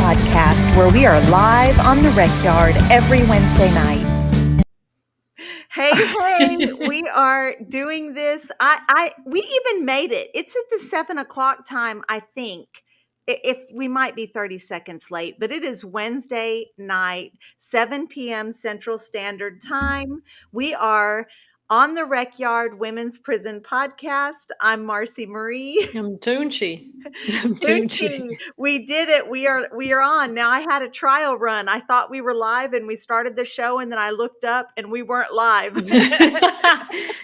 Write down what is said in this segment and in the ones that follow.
podcast where we are live on the rec yard every Wednesday night. Hey, we are doing this. We even made it. It's at the 7:00 time, I think. If we might be 30 seconds late, but it is Wednesday night, 7 p.m. Central Standard Time. We are on the Rec Yard Women's Prison Podcast. I'm Marci Marie. I'm Toonche. Toonche, we did it. We are on. Now I had a trial run. I thought we were live and we started the show and then I looked up and we weren't live.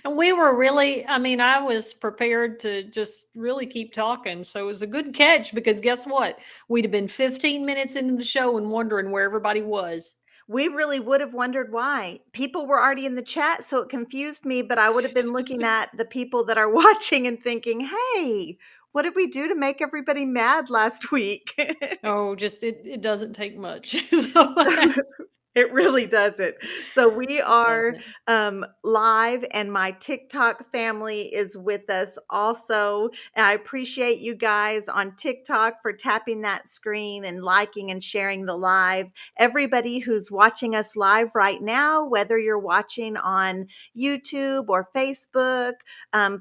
And we were really, I was prepared to just really keep talking. So it was a good catch because guess what? We'd have been 15 minutes into the show and wondering where everybody was. We really would have wondered why. People were already in the chat, so it confused me, but I would have been looking at the people that are watching and thinking, hey, what did we do to make everybody mad last week? Oh, just it doesn't take much. It really doesn't. So we are live and my TikTok family is with us also. And I appreciate you guys on TikTok for tapping that screen and liking and sharing the live. Everybody who's watching us live right now, whether you're watching on YouTube or Facebook,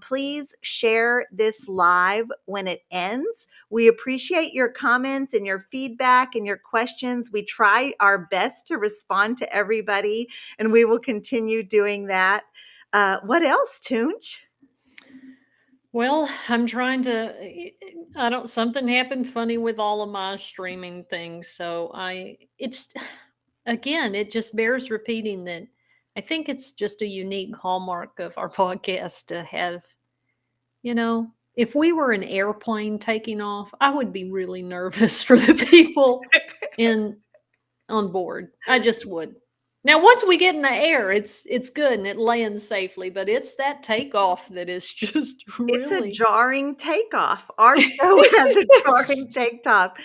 please share this live when it ends. We appreciate your comments and your feedback and your questions. We try our best to respond to everybody, and we will continue doing that. What else, Toonche? Well, I'm trying to, something happened funny with all of my streaming things. So it just bears repeating that I think it's just a unique hallmark of our podcast to have, if we were an airplane taking off, I would be really nervous for the people on board. I just would. Now, once we get in the air, it's good and it lands safely, but it's that takeoff that is just really... It's a jarring takeoff. Our show has a jarring takeoff.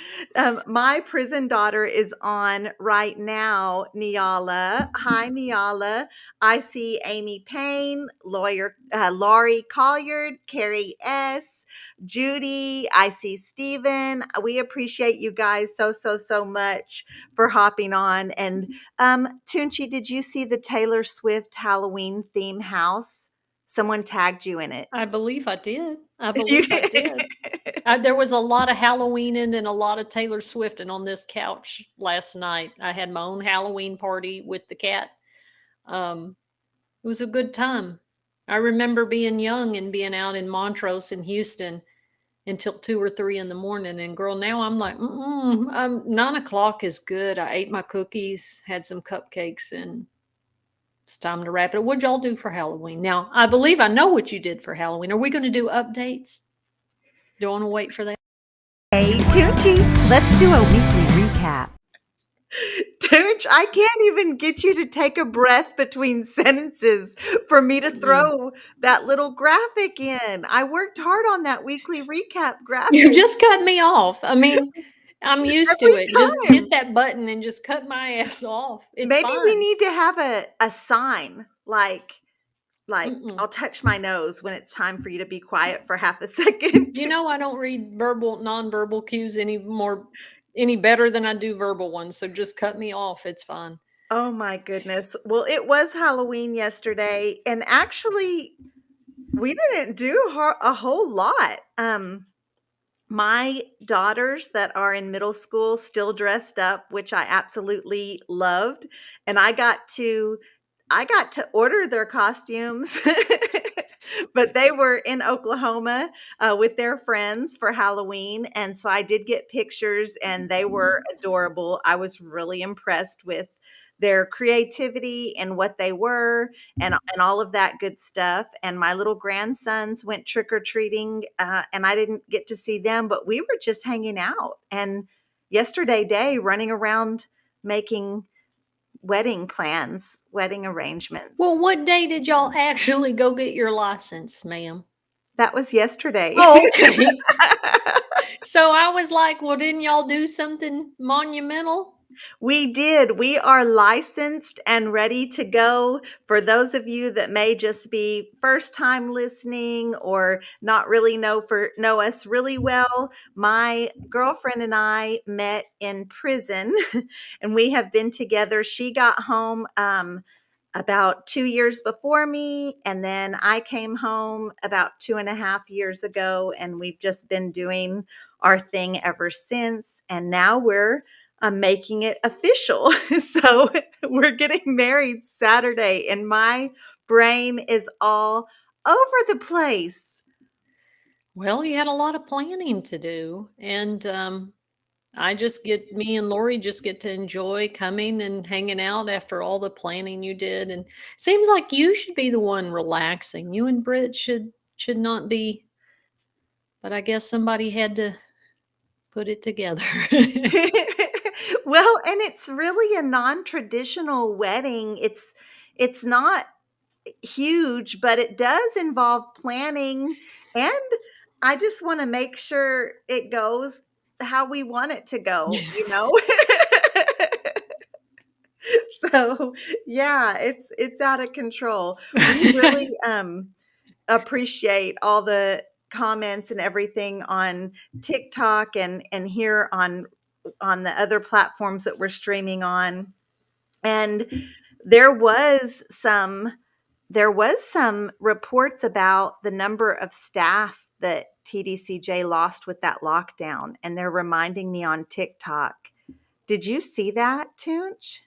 My prison daughter is on right now, Niala. Hi, Niala. I see Amy Payne, Laurie Colliard, Carrie S., Judy. I see Stephen. We appreciate you guys so much for hopping on. And Toonche, did you see the Taylor Swift Halloween theme house? Someone tagged you in it. I believe I did. I did. There was a lot of Halloween and a lot of Taylor Swift. And on this couch last night, I had my own Halloween party with the cat. It was a good time. I remember being young and being out in Montrose in Houston until 2 or 3 in the morning. And girl, now I'm like, 9 o'clock is good. I ate my cookies, had some cupcakes, and it's time to wrap it up. What'd y'all do for Halloween? Now, I believe I know what you did for Halloween. Are we going to do updates? Do you want to wait for that? Hey, Toonche, let's do a weekly recap. Toonche, I can't even get you to take a breath between sentences for me to throw that little graphic in. I worked hard on that weekly recap graphic. You just cut me off. I'm used to it. Just hit that button and just cut my ass off. Maybe fine. We need to have a sign like I'll touch my nose when it's time for you to be quiet for half a second. I don't read nonverbal cues any better than I do verbal ones. So just cut me off. It's fine. Oh my goodness. Well, it was Halloween yesterday, and actually we didn't do a whole lot. My daughters that are in middle school still dressed up, which I absolutely loved. And I got to order their costumes, but they were in Oklahoma with their friends for Halloween. And so I did get pictures and they were adorable. I was really impressed with their creativity and what they were and all of that good stuff. And my little grandsons went trick-or-treating and I didn't get to see them, but we were just hanging out. And yesterday day running around making wedding plans, wedding arrangements. Well, what day did y'all actually go get your license, ma'am? That was yesterday. Oh, okay. So I was like, well, didn't y'all do something monumental? We did. We are licensed and ready to go. For those of you that may just be first time listening or not really know us really well, my girlfriend and I met in prison and we have been together. She got home about 2 years before me, and then I came home about 2.5 years ago, and we've just been doing our thing ever since. And now we're making it official. So we're getting married Saturday, and my brain is all over the place. Well, you had a lot of planning to do, and me and Lori just get to enjoy coming and hanging out after all the planning you did. And seems like you should be the one relaxing. You and Britt should not be, but I guess somebody had to put it together. Well, and it's really a non-traditional wedding. It's not huge, but it does involve planning, and I just want to make sure it goes how we want it to go, you know? So, yeah, it's out of control. We really appreciate all the comments and everything on TikTok and here on the other platforms that we're streaming on. And there was some there was some reports about the number of staff that TDCJ lost with that lockdown, and they're reminding me on TikTok. Did you see that, Toonch?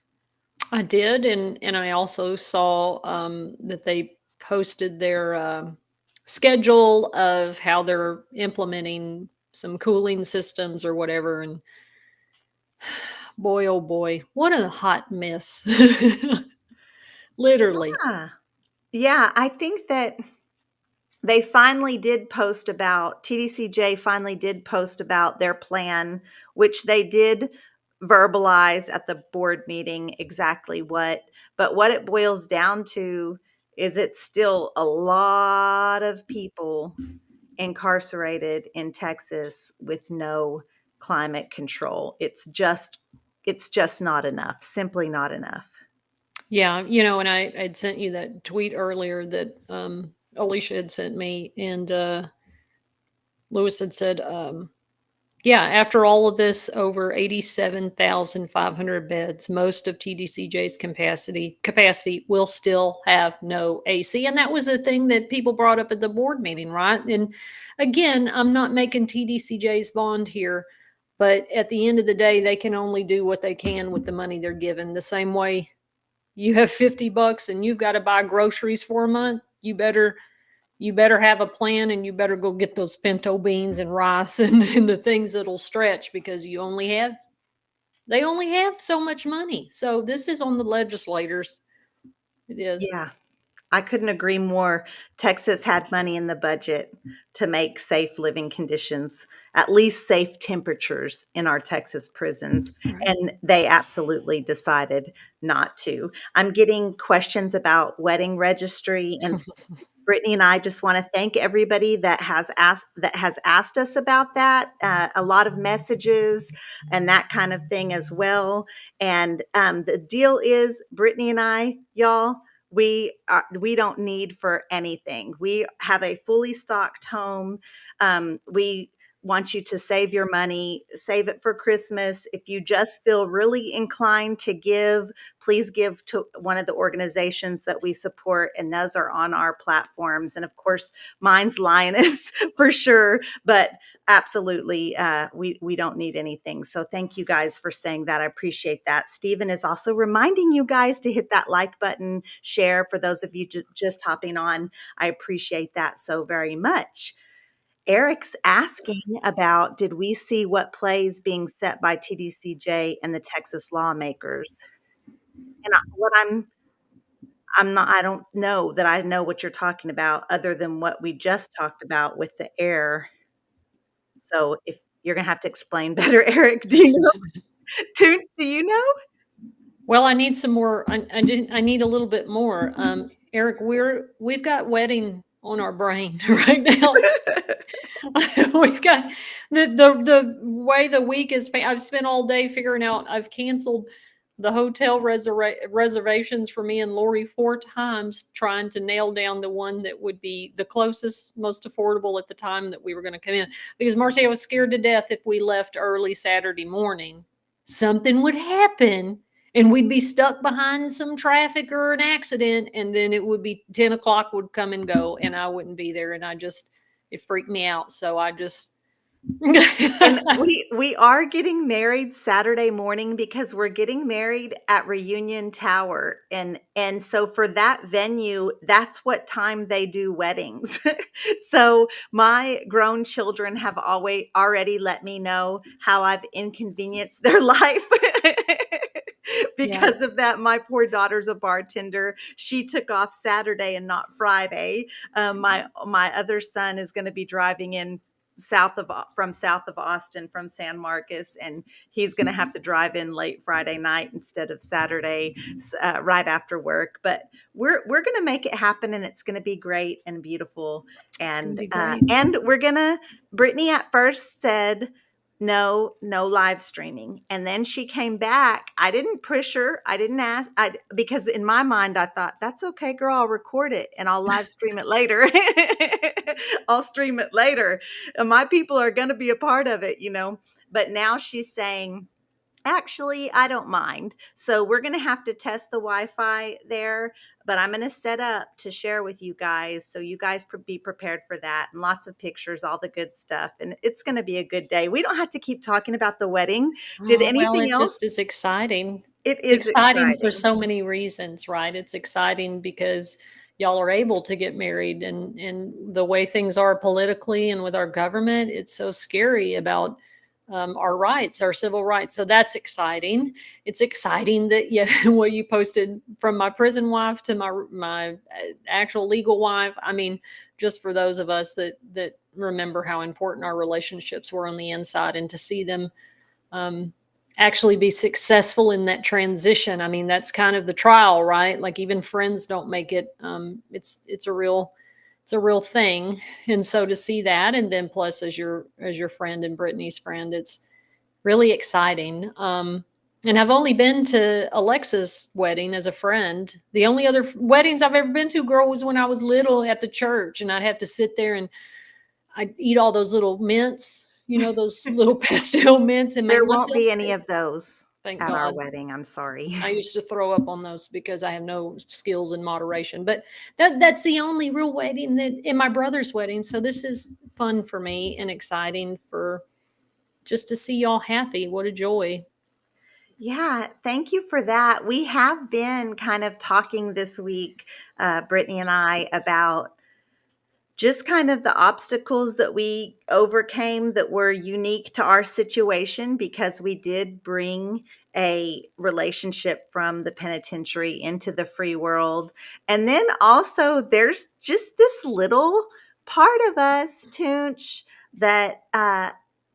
I did, and I also saw that they posted their schedule of how they're implementing some cooling systems or whatever. And boy, oh boy, what a hot mess! Literally. Yeah. Yeah, I think that they finally did post about TDCJ finally did post about their plan, which they did verbalize at the board meeting exactly but what it boils down to is it's still a lot of people incarcerated in Texas with no climate control. It's just not enough, simply not enough. Yeah, and I'd sent you that tweet earlier that Alicia had sent me, and Lewis had said, yeah, after all of this, over 87,500 beds, most of TDCJ's capacity will still have no AC. And that was a thing that people brought up at the board meeting, right? And again, I'm not making TDCJ's bond here, but at the end of the day, they can only do what they can with the money they're given. The same way you have $50 and you've got to buy groceries for a month, you better have a plan, and you better go get those pinto beans and rice and the things that'll stretch, because they only have so much money. So this is on the legislators. It is. Yeah. I couldn't agree more. Texas had money in the budget to make safe living conditions, at least safe temperatures in our Texas prisons, Right. and they absolutely decided not to. I'm getting questions about wedding registry, and Brittany and I just want to thank everybody that has asked us about that. A lot of messages and that kind of thing as well. And the deal is, Brittany and I, y'all, we don't need for anything. We have a fully stocked home. We want you to save your money, save it for Christmas. If you just feel really inclined to give, please give to one of the organizations that we support, and those are on our platforms. And of course, mine's Lioness for sure, but absolutely, we don't need anything. So thank you guys for saying that. I appreciate that. Stephen is also reminding you guys to hit that like button, share for those of you just hopping on. I appreciate that so very much. Eric's asking about, did we see what plays being set by TDCJ and the Texas lawmakers? And I don't know that I know what you're talking about other than what we just talked about with the air. So if you're gonna have to explain better, Eric, do you know? Toots, do you know? Well, I need some more. I need a little bit more. Eric, we've got wedding on our brain right now. We've got the way the week is. I've spent all day figuring out. I've canceled the hotel reservations for me and Lori 4 times, trying to nail down the one that would be the closest, most affordable at the time that we were going to come in. Because Marcy, I was scared to death if we left early Saturday morning, something would happen and we'd be stuck behind some traffic or an accident, and then it would be 10 o'clock would come and go, and I wouldn't be there, and it freaked me out. So I just And we are getting married Saturday morning because we're getting married at Reunion Tower, and so for that venue, that's what time they do weddings. So my grown children have always already let me know how I've inconvenienced their life. yeah, Because of that, my poor daughter's a bartender. She took off Saturday and not Friday. My other son is going to be driving in south of Austin from San Marcos, and he's going to have to drive in late Friday night instead of Saturday, right after work. But we're going to make it happen, and it's going to be great and beautiful. it's gonna And be great. we're gonna. Brittany at first said no live streaming, and then she came back. I didn't push her. I didn't ask. Because in my mind I thought, that's okay, girl, I'll record it and I'll live stream it later. I'll stream it later. And my people are going to be a part of it, but now she's saying, actually, I don't mind. So we're going to have to test the Wi-Fi there, but I'm going to set up to share with you guys. So you guys be prepared for that, and lots of pictures, all the good stuff. And it's going to be a good day. We don't have to keep talking about the wedding. Did Oh, well, anything it else? just is exciting. It is Exciting for exciting. so many reasons, right? It's exciting because y'all are able to get married, and the way things are politically and with our government, it's so scary about our rights, our civil rights. So that's exciting. It's exciting that, yeah, what you posted from my prison wife to my actual legal wife. I mean, just for those of us that remember how important our relationships were on the inside, and to see them um, actually be successful in that transition. I mean, that's kind of the trial, right? Like, even friends don't make it. It's a real thing. And so to see that, and then plus as your friend and Brittany's friend, it's really exciting. And I've only been to Alexa's wedding as a friend. The only other weddings I've ever been to, girl, was when I was little at the church, and I'd have to sit there and I'd eat all those little mints, those little pastel mints, and There make won't myself be any sick. of those Thank at our God. wedding. I'm sorry. I used to throw up on those because I have no skills in moderation. But that's the only real wedding that in my brother's wedding. So this is fun for me and exciting for just to see y'all happy. What a joy. Yeah, thank you for that. We have been kind of talking this week, Brittany and I, about just kind of the obstacles that we overcame that were unique to our situation, because we did bring a relationship from the penitentiary into the free world. And then also, there's just this little part of us, Toonch, that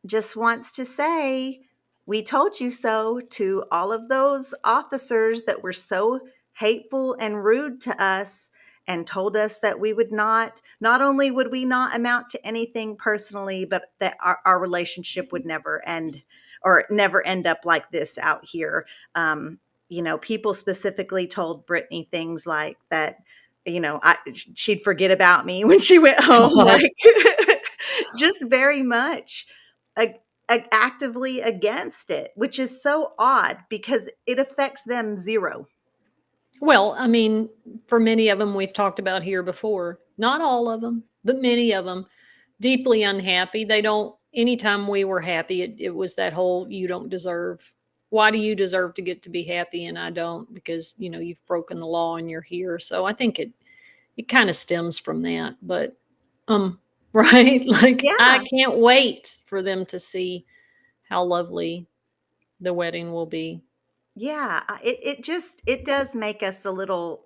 just wants to say, we told you so, to all of those officers that were so hateful and rude to us, and told us that we would not only would we not amount to anything personally, but that our relationship would never end, or never end up like this out here. People specifically told Brittany things like that, she'd forget about me when she went home, God. like just very much a, actively against it, which is so odd because it affects them zero. Well, I mean, for many of them, we've talked about here before, not all of them, but many of them, deeply unhappy. They don't, anytime we were happy, it was that whole, you don't deserve, why do you deserve to get to be happy and I don't? Because, you've broken the law and you're here. So I think it kind of stems from that. But, right? Like, I Yeah. can't wait for them to see how lovely the wedding will be. Yeah, it just it does make us a little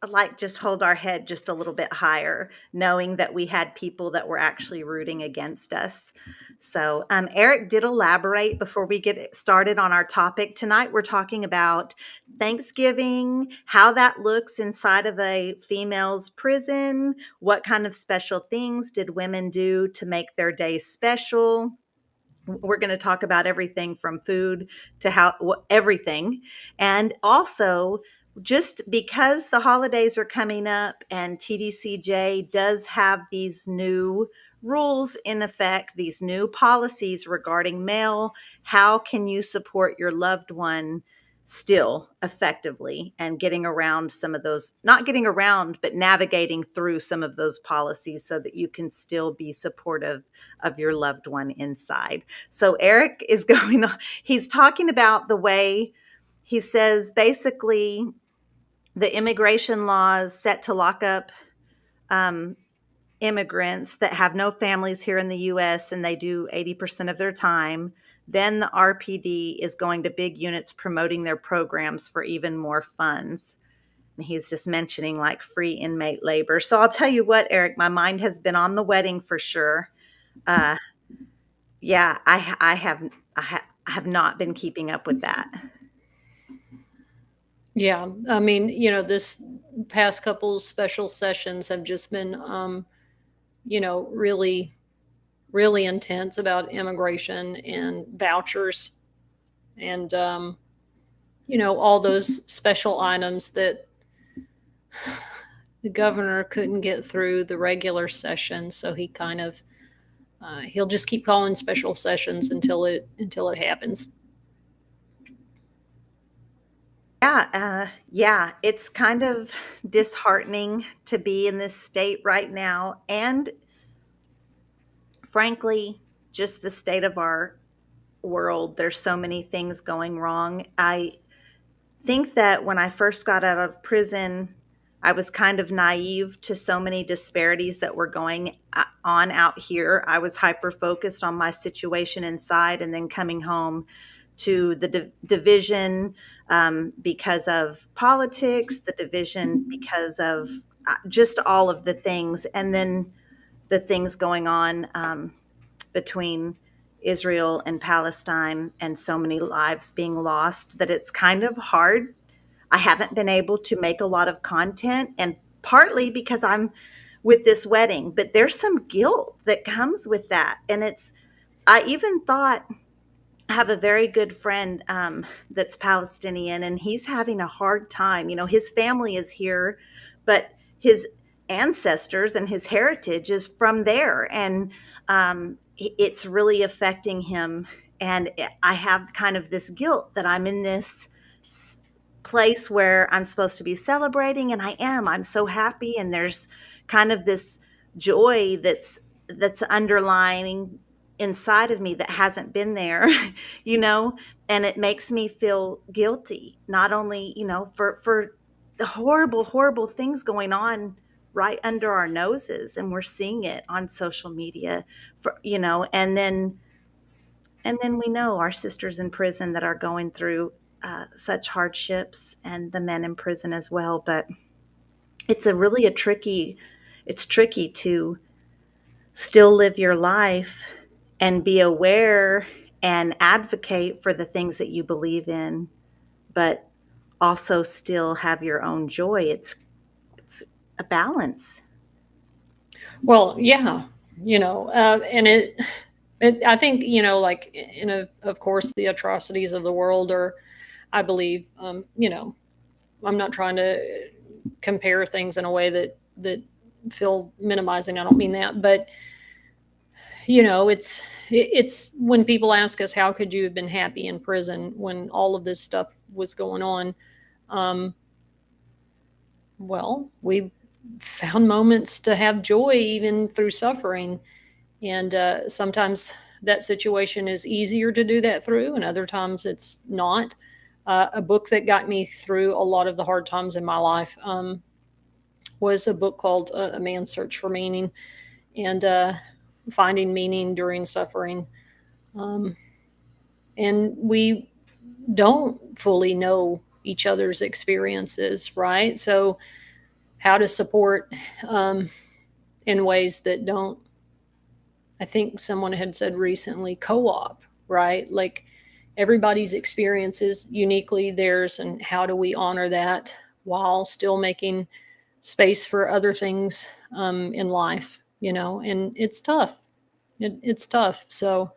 like just hold our head just a little bit higher, knowing that we had people that were actually rooting against us. So, Eric did elaborate before we get started on our topic tonight. We're talking about Thanksgiving, how that looks inside of a female's prison, what kind of special things did women do to make their day special. We're going to talk about everything from food to how everything. And also, just because the holidays are coming up and TDCJ does have these new rules in effect, these new policies regarding mail, how can you support your loved one still effectively and getting around some of those, not getting around, but navigating through some of those policies so that you can still be supportive of your loved one inside. So Eric is going on, he's talking about the way he says basically the immigration laws set to lock up um, immigrants that have no families here in the US and they do 80% of their time. Then the RPD is going to big units promoting their programs for even more funds. And he's just mentioning like free inmate labor. So I'll tell you what, Eric, my mind has been on the wedding for sure. Uh, yeah, I have not been keeping up with that. Yeah, I mean, this past couple special sessions have just been, really, really intense about immigration and vouchers and, all those special items that the governor couldn't get through the regular session. So he kind of, he'll just keep calling special sessions until it happens. Yeah, it's kind of disheartening to be in this state right now. And frankly, just the state of our world. There's so many things going wrong. I think that when I first got out of prison, I was kind of naive to so many disparities that were going on out here. I was hyper focused on my situation inside and then coming home to the division because of politics, the division because of just all of the things, and then the things going on between Israel and Palestine and so many lives being lost that it's kind of hard. I haven't been able to make a lot of content, and partly because I'm with this wedding, but there's some guilt that comes with that. And I even thought, I have a very good friend that's Palestinian, and he's having a hard time. You know, his family is here, but his ancestors and his heritage is from there, and it's really affecting him. And I have kind of this guilt that I'm in this place where I'm supposed to be celebrating, and I am. I'm so happy, and there's kind of this joy that's underlining inside of me that hasn't been there, you know, and it makes me feel guilty, not only, for the horrible, horrible things going on right under our noses, and we're seeing it on social media, and then we know our sisters in prison that are going through such hardships, and the men in prison as well. But it's tricky to still live your life and be aware and advocate for the things that you believe in, but also still have your own joy. It's a balance. Well, yeah, and I think, like, of course, the atrocities of the world are, I believe, I'm not trying to compare things in a way that feel minimizing. I don't mean that, but it's when people ask us, how could you have been happy in prison when all of this stuff was going on? Um, well, we found moments to have joy even through suffering. And sometimes that situation is easier to do that through, and other times it's not. A book that got me through a lot of the hard times in my life was a book called A Man's Search for Meaning, and finding meaning during suffering. Um, and we don't fully know each other's experiences, right? So how to support in ways that don't, I think someone had said recently, co-op, right? Like everybody's experience is uniquely theirs, and how do we honor that while still making space for other things in life, and it's tough. It's tough. So,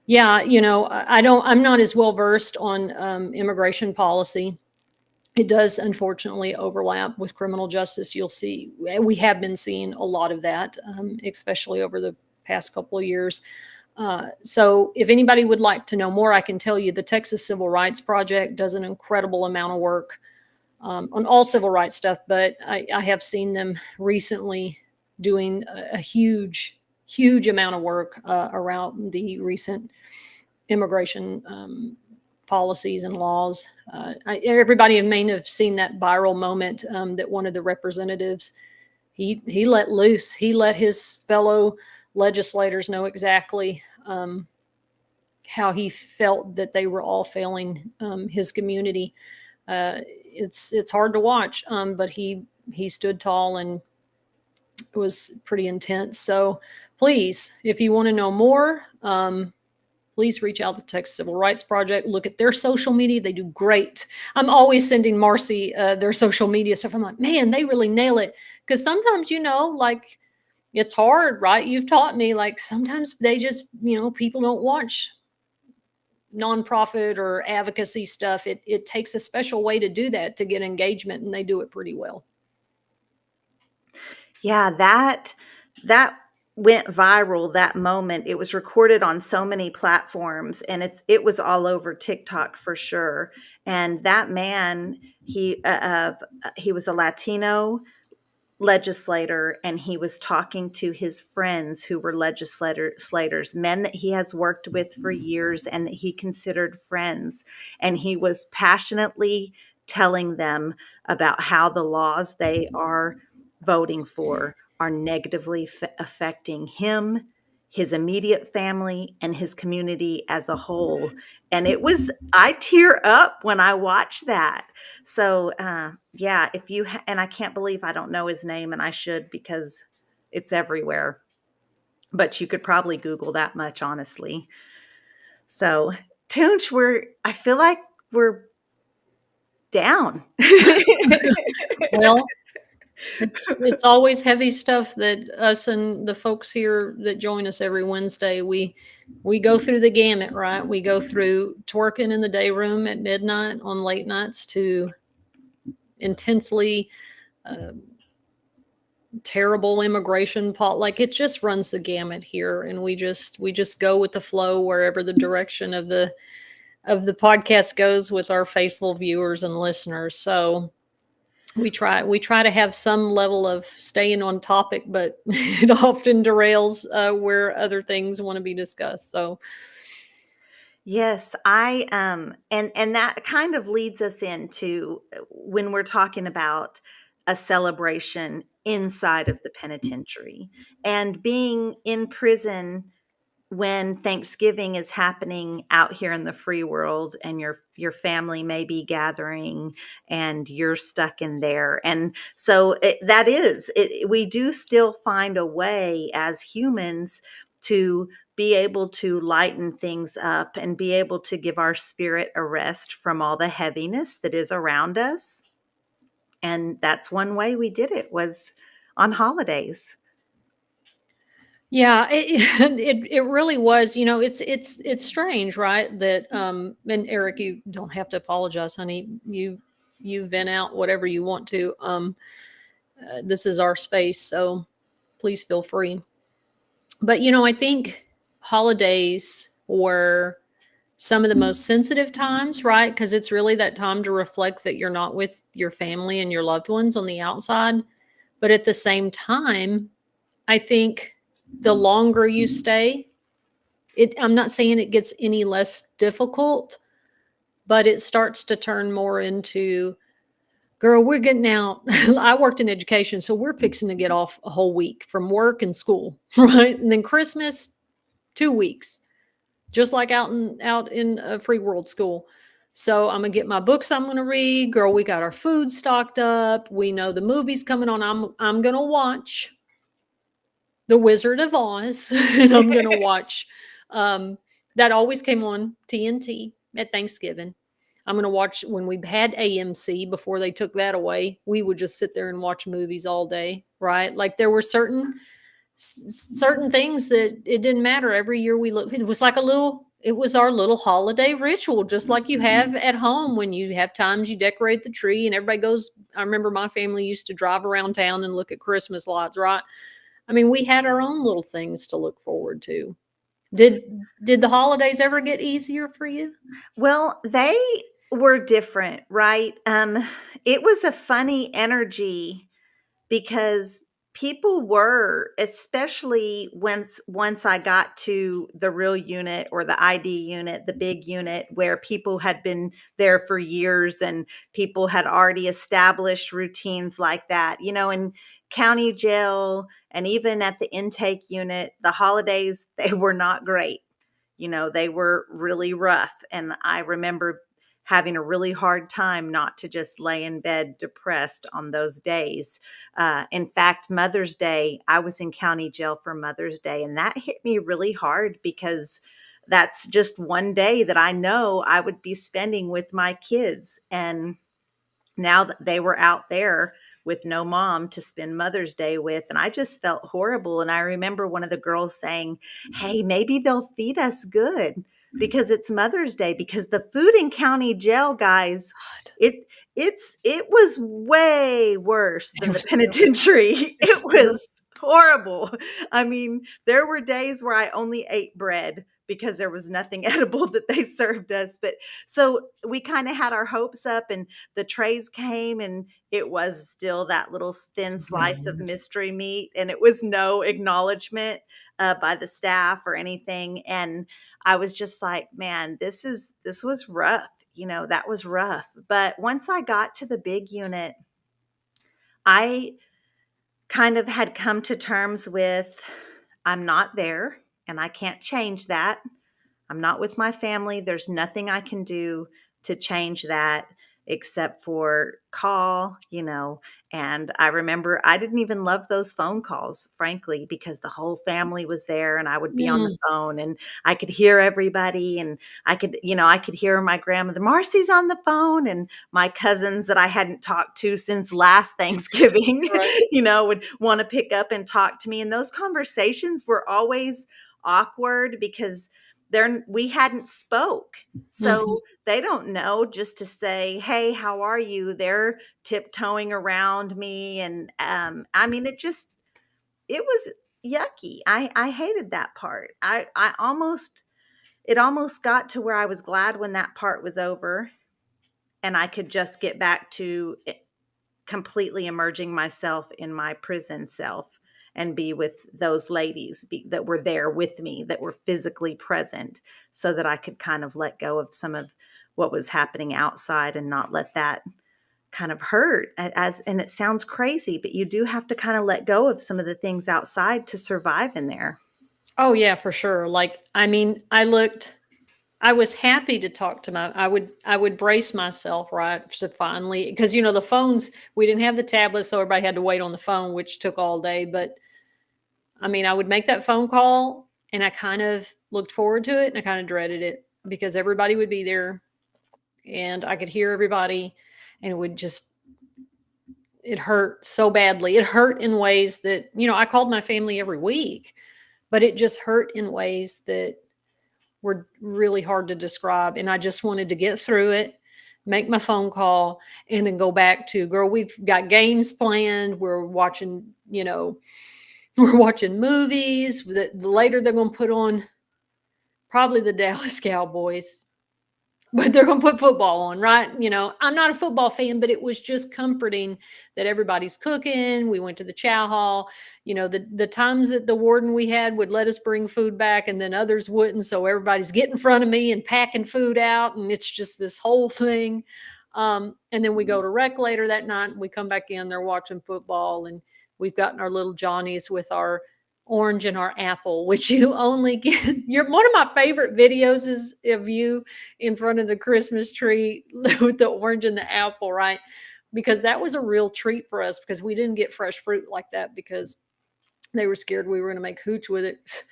yeah, I'm not as well versed on immigration policy. It does unfortunately overlap with criminal justice. You'll see, we have been seeing a lot of that, especially over the past couple of years. So if anybody would like to know more, I can tell you the Texas Civil Rights Project does an incredible amount of work on all civil rights stuff, but I have seen them recently doing a huge, huge amount of work around the recent immigration policies and laws. Everybody may have seen that viral moment that one of the representatives, he let loose. He let his fellow legislators know exactly how he felt that they were all failing his community. It's hard to watch, but he stood tall, and it was pretty intense. So please, if you want to know more, please reach out to the Texas Civil Rights Project. Look at their social media. They do great. I'm always sending Marci their social media stuff. I'm like, man, they really nail it. Because sometimes, like, it's hard, right? You've taught me, like, sometimes they just, people don't watch nonprofit or advocacy stuff. It takes a special way to do that, to get engagement, and they do it pretty well. Yeah, that went viral, that moment. It was recorded on so many platforms, and it was all over TikTok for sure. And that man, he was a Latino legislator, and he was talking to his friends who were legislators, men that he has worked with for years and that he considered friends. And he was passionately telling them about how the laws they are voting for are negatively affecting him, his immediate family, and his community as a whole. And I tear up when I watch that. So, yeah, if you, and I can't believe I don't know his name, and I should, because it's everywhere, but you could probably Google that much, honestly. So, Toonche, I feel like we're down. Well, it's always heavy stuff that us and the folks here that join us every Wednesday, we go through the gamut, right? We go through twerking in the day room at midnight on late nights to intensely terrible immigration like it just runs the gamut here, and we just go with the flow wherever the direction of the podcast goes with our faithful viewers and listeners. So we try to have some level of staying on topic, but it often derails where other things want to be discussed. So Yes, I and that kind of leads us into when we're talking about a celebration inside of the penitentiary and being in prison when Thanksgiving is happening out here in the free world, and your family may be gathering and you're stuck in there. And so we do still find a way as humans to be able to lighten things up and be able to give our spirit a rest from all the heaviness that is around us. And that's one way we did it, was on holidays. yeah, it really was. It's strange, right? That and Eric, you don't have to apologize, honey. You vent out whatever you want to. This is our space, so please feel free. But I think holidays were some of the most sensitive times, right? Because it's really that time to reflect that you're not with your family and your loved ones on the outside. But at the same time, I think the longer you stay, I'm not saying it gets any less difficult, but it starts to turn more into, girl, we're getting out. I worked in education, so we're fixing to get off a whole week from work and school, right? And then Christmas, 2 weeks, just like out in a free world school. So I'm gonna get my books I'm gonna read. Girl, we got our food stocked up. We know the movie's coming on. I'm gonna watch The Wizard of Oz, and I'm gonna watch that always came on TNT at Thanksgiving. I'm gonna watch when we had AMC before they took that away. We would just sit there and watch movies all day, right? Like there were certain things that it didn't matter. Every year we looked, it was like it was our little holiday ritual, just like you have at home when you have times you decorate the tree and everybody goes. I remember my family used to drive around town and look at Christmas lights, right? I mean, we had our own little things to look forward to. Did did the holidays ever get easier for you? Well, they were different, right? It was a funny energy because people were, especially once I got to the real unit or the ID unit, the big unit where people had been there for years and people had already established routines like that. In county jail and even at the intake unit, the holidays, they were not great. They were really rough. And I remember having a really hard time not to just lay in bed depressed on those days. In fact, Mother's Day, I was in county jail for Mother's Day, and that hit me really hard because that's just one day that I know I would be spending with my kids. And now that they were out there with no mom to spend Mother's Day with, and I just felt horrible. And I remember one of the girls saying, "Hey, maybe they'll feed us good because it's Mother's Day." Because the food in county jail, guys, God, it was way worse it than the was terrible. penitentiary. It It was terrible. was horrible. I mean, there were days where I only ate bread because there was nothing edible that they served us. But so we kind of had our hopes up, and the trays came, and it was still that little thin slice of God. mystery meat, and it was no acknowledgement by the staff or anything. And I was just like, man, this was rough. That was rough. But once I got to the big unit, I kind of had come to terms with, I'm not there and I can't change that. I'm not with my family. There's nothing I can do to change that except for call. And I remember I didn't even love those phone calls, frankly, because the whole family was there and I would be on the Mm, phone and I could hear everybody, and I could hear my grandmother, "Marcy's on the phone," and my cousins that I hadn't talked to since last Thanksgiving, right. would want to pick up and talk to me. And those conversations were always awkward because we hadn't spoke. Mhm. So they don't know just to say, "Hey, how are you?" They're tiptoeing around me. And I mean, it was yucky. I hated that part. I almost it almost got to where I was glad when that part was over and I could just get back to completely immersing myself in my prison self and be with those ladies that were there with me, that were physically present, so that I could kind of let go of some of what was happening outside and not let that kind of hurt. And it sounds crazy, but you do have to kind of let go of some of the things outside to survive in there. Oh yeah, for sure. Like, I mean, I was happy to talk to I would brace myself, right, to finally, because the phones, we didn't have the tablets, so everybody had to wait on the phone, which took all day. But I mean, I would make that phone call and I kind of looked forward to it and I kind of dreaded it because everybody would be there and I could hear everybody, and it hurt so badly. It hurt in ways that, I called my family every week, but it just hurt in ways that were really hard to describe. And I just wanted to get through it, make my phone call, and then go back to, girl, we've got games planned. We're watching, we're watching movies that later they're going to put on probably the Dallas Cowboys, but they're going to put football on, right? I'm not a football fan, but it was just comforting that everybody's cooking. We went to the chow hall. The times that the warden we had would let us bring food back and then others wouldn't. So everybody's getting in front of me and packing food out. And it's just this whole thing. And then we go to rec later that night. And we come back in, they're watching football, and we've gotten our little Johnnies with our orange in our apple, which you only get. One of my favorite videos is of you in front of the Christmas tree with the orange and the apple, right? Because that was a real treat for us because we didn't get fresh fruit like that because they were scared we were going to make hooch with it.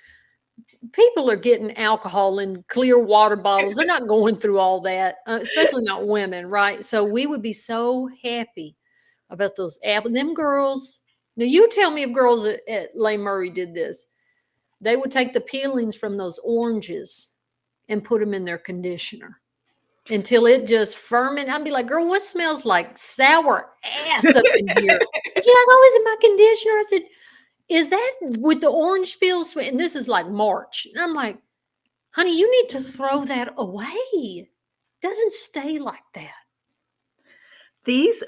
People are getting alcohol in clear water bottles. They're not going through all that, especially not women, right? So we would be so happy about those apples. Them girls. Now you tell me if girls at Lay Murray did this. They would take the peelings from those oranges and put them in their conditioner until it just fermented. I'd be like, girl, what smells like sour ass up in here? And she's like, oh, is it my conditioner? I said, is that with the orange peels? And this is like March. And I'm like, honey, you need to throw that away. It doesn't stay like that.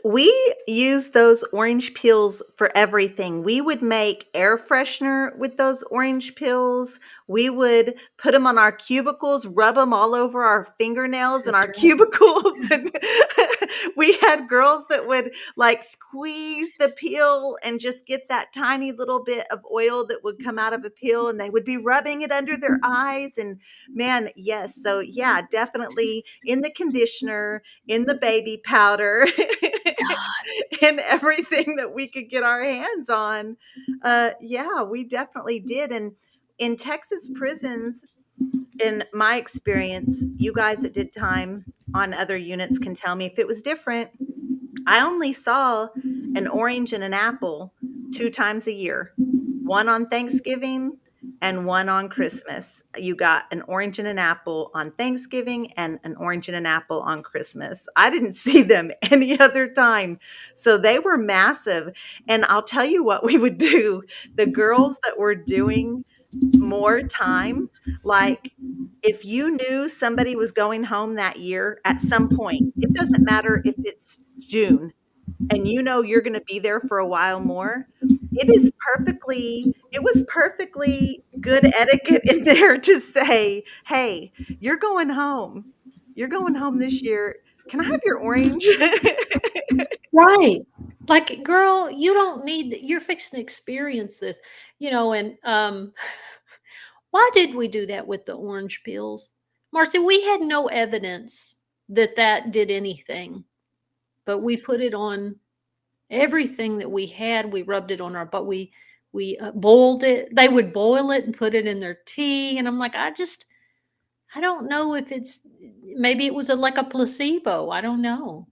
We use those orange peels for everything. We would make air freshener with those orange peels. We would put them on our cubicles, rub them all over our fingernails and That's our right. cubicles. And we had girls that would like squeeze the peel and just get that tiny little bit of oil that would come out of a peel, and they would be rubbing it under their eyes. And man, yes. So yeah, definitely in the conditioner, in the baby powder, in everything that we could get our hands on. Yeah, we definitely did. And in Texas prisons, in my experience, you guys that did time on other units can tell me if it was different. I only saw an orange and an apple 2 times a year, one on Thanksgiving and one on Christmas. You got an orange and an apple on Thanksgiving and an orange and an apple on Christmas. I didn't see them any other time. So they were massive. And I'll tell you what we would do. The girls that were doing more time, like if you knew somebody was going home that year at some point, it doesn't matter if it's June and you know you're going to be there for a while more, it was perfectly good etiquette in there to say, "Hey, you're going home. You're going home this year. Can I have your orange?" Right. Like, girl, you don't need you're fixing to experience this, and why did we do that with the orange peels? Marcy, we had no evidence that that did anything, but we put it on everything that we had. We rubbed it on but we boiled it. They would boil it and put it in their tea, and I'm like, I don't know if maybe it was like a placebo. I don't know.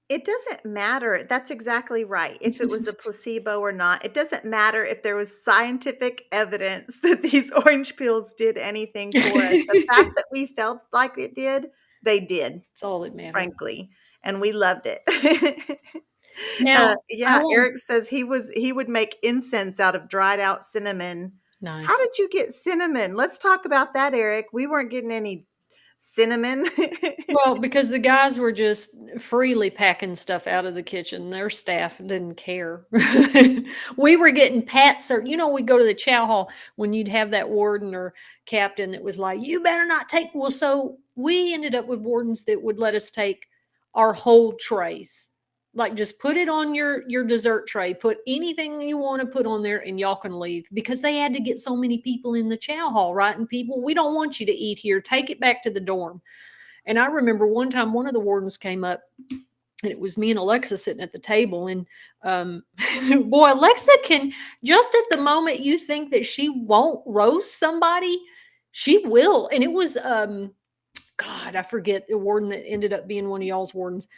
It doesn't matter. That's exactly right. If it was a placebo or not, it doesn't matter if there was scientific evidence that these orange pills did anything for us. The fact that we felt like it did, they did, It's all that mattered. frankly, and we loved it. Now, I Yeah, want Eric says he would make incense out of dried out cinnamon. How nice. did you get cinnamon? Let's talk about that, Eric. We weren't getting any cinnamon. Well, because the guys were just freely packing stuff out of the kitchen. Their staff didn't care. We were getting pats. Or, we go to the chow hall when you'd have that warden or captain that was like, you better not take. Well, so we ended up with wardens that would let us take our whole trays. Like, just put it on your dessert tray. Put anything you want to put on there, and y'all can leave, because they had to get so many people in the chow hall, right? And people, we don't want you to eat here. Take it back to the dorm. And I remember one time one of the wardens came up, and it was me and Alexa sitting at the table. And boy, Alexa can, just at the moment you think that she won't roast somebody, she will. And it was, God, I forget the warden that ended up being one of y'all's wardens,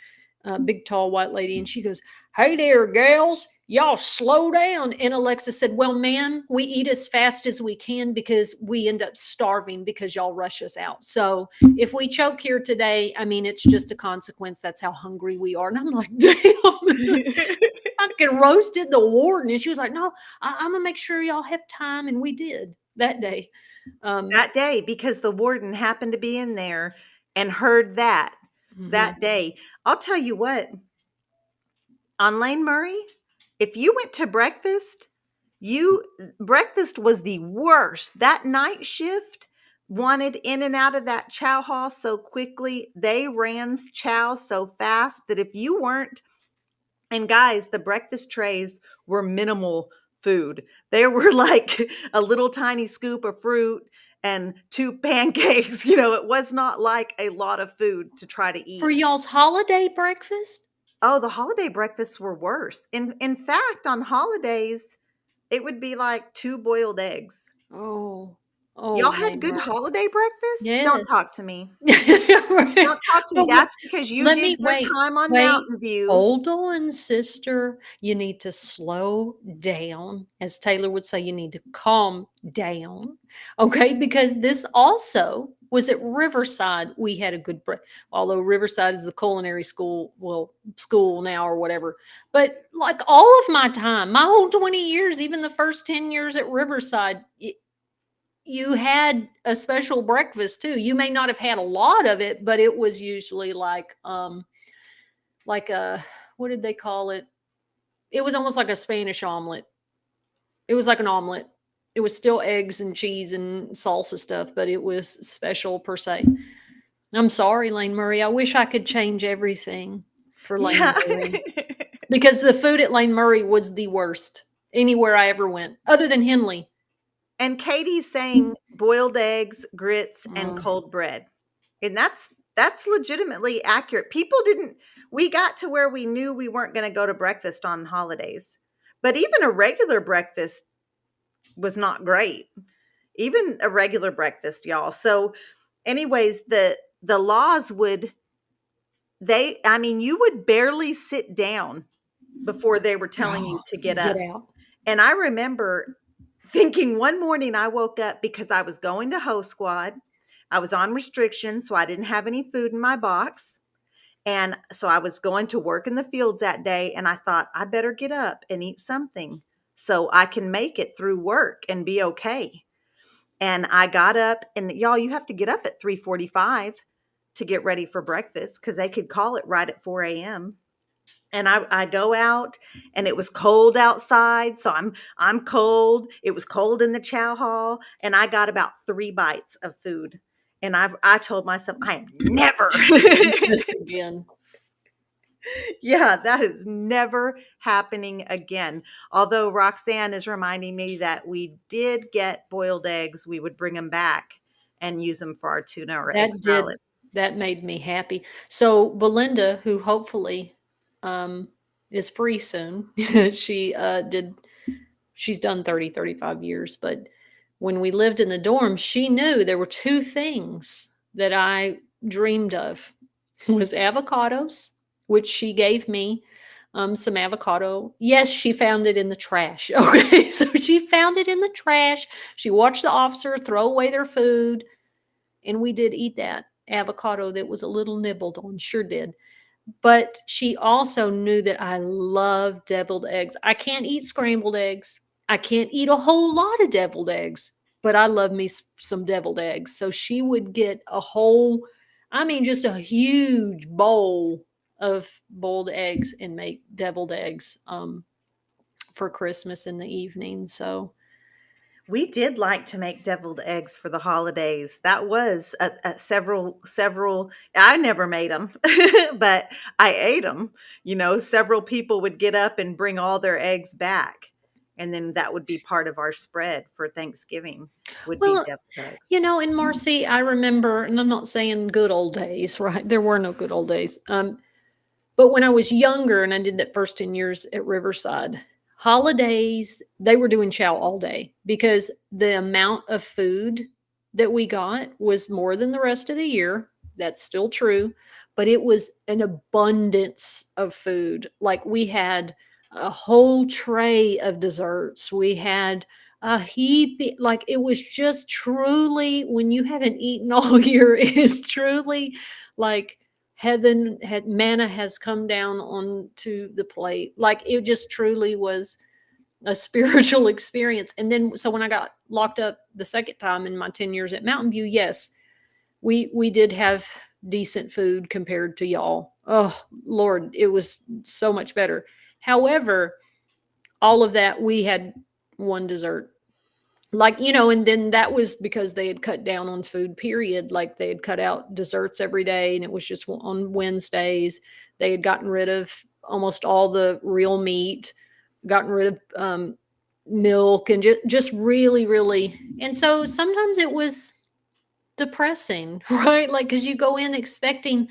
big, tall, white lady. And she goes, hey there, gals, y'all slow down. And Alexa said, well, ma'am, we eat as fast as we can because we end up starving because y'all rush us out. So if we choke here today, I mean, it's just a consequence. That's how hungry we are. And I'm like, damn, I can roasted the warden. And she was like, no, I'm going to make sure y'all have time. And we did that day. That day, because the warden happened to be in there and heard that Mhm. day. I'll tell you what, on Lane Murray, if you went to breakfast, breakfast was the worst. That night shift wanted in and out of that chow hall so quickly. They ran chow so fast that if you weren't, and guys, the breakfast trays were minimal food. There were like a little tiny scoop of fruit and 2 pancakes. It was not like a lot of food to try to For eat. y'all's holiday breakfast? Oh, the holiday breakfasts were worse. In fact, on holidays, it would be like 2 boiled eggs. Oh. Oh, Y'all had Lane good Murray. holiday breakfast? Don't Yes. talk to me. Right. Don't talk to me. But That's because you let did me your wait, time on wait. Mountain View. Hold on, sister. You need to slow down. As Taylor would say, you need to calm down. Okay, because this also was at Riverside. We had a good break, although Riverside is the culinary school, well, school now or whatever. But like all of my time, my whole 20 years, even the first 10 years at Riverside, you had a special breakfast too. You may not have had a lot of it, but it was usually like a, what did they call it? It was almost like a Spanish omelet. It was like an omelet. It was still eggs and cheese and salsa stuff, but it was special per se. I'm sorry, Lane Murray. I wish I could change everything for Lane Yeah. Murray because the food at Lane Murray was the worst anywhere I ever went, other than Henley. And Katie's saying boiled eggs, grits, and Mm. cold bread. And that's legitimately accurate. People didn't We got to where we knew we weren't going to go to breakfast on holidays. But even a regular breakfast was not great. Even a regular breakfast, y'all. So anyways, the laws would they I mean, you would barely sit down before they were telling you Oh, to get get up. out. And I remember thinking one morning I woke up because I was going to host squad. I was on restriction, so I didn't have any food in my box. And so I was going to work in the fields that day, and I thought I better get up and eat something so I can make it through work and be okay. And I got up, and y'all, you have to get up at 3:45 to get ready for breakfast because they could call it right at 4 a.m. And I go out, and it was cold outside, so I'm cold. It was cold in the chow hall, and I got about 3 bites of food. And I told myself I am never This again. Yeah, that is never happening again. Although Roxanne is reminding me that we did get boiled eggs, we would bring them back and use them for our tuna or egg That did salad. that made me happy. So Belinda, who hopefully um, is free soon, she she's done 30, 35 years, but when we lived in the dorm, she knew there were two things that I dreamed of was avocados, which she gave me some avocado. Yes, she found it in the trash. Okay, so she found it in the trash. She watched the officer throw away their food, and we did eat that avocado that was a little nibbled on, sure did. But she also knew that I love deviled eggs. I can't eat scrambled eggs. I can't eat a whole lot of deviled eggs, but I love me some deviled eggs. So she would get a whole, I mean, just a huge bowl of boiled eggs and make deviled eggs for Christmas in the evening. So We did like to make deviled eggs for the holidays. That was several. I never made them, but I ate them. Several people would get up and bring all their eggs back, and then that would be part of our spread for Thanksgiving. Would be well, deviled eggs. you know, in Marcy, I remember, and I'm not saying good old days, right? There were no good old days. But when I was younger and I did that first 10 years at Riverside, holidays, they were doing chow all day because the amount of food that we got was more than the rest of the year. That's still true, but it was an abundance of food. Like we had a whole tray of desserts. We had a heap, like it was just truly, when you haven't eaten all year, it's truly like heaven had manna has come down onto the plate. Like it just truly was a spiritual experience. And then so when I got locked up the second time in my 10 years at Mountain View, yes, we did have decent food compared to y'all. Oh Lord, it was so much better. However, all of that we had one dessert, like, and then that was because they had cut down on food, period. Like they had cut out desserts every day and it was just on Wednesdays. They had gotten rid of almost all the real meat, gotten rid of milk and just really, really. And so sometimes it was depressing, right? Like, because you go in expecting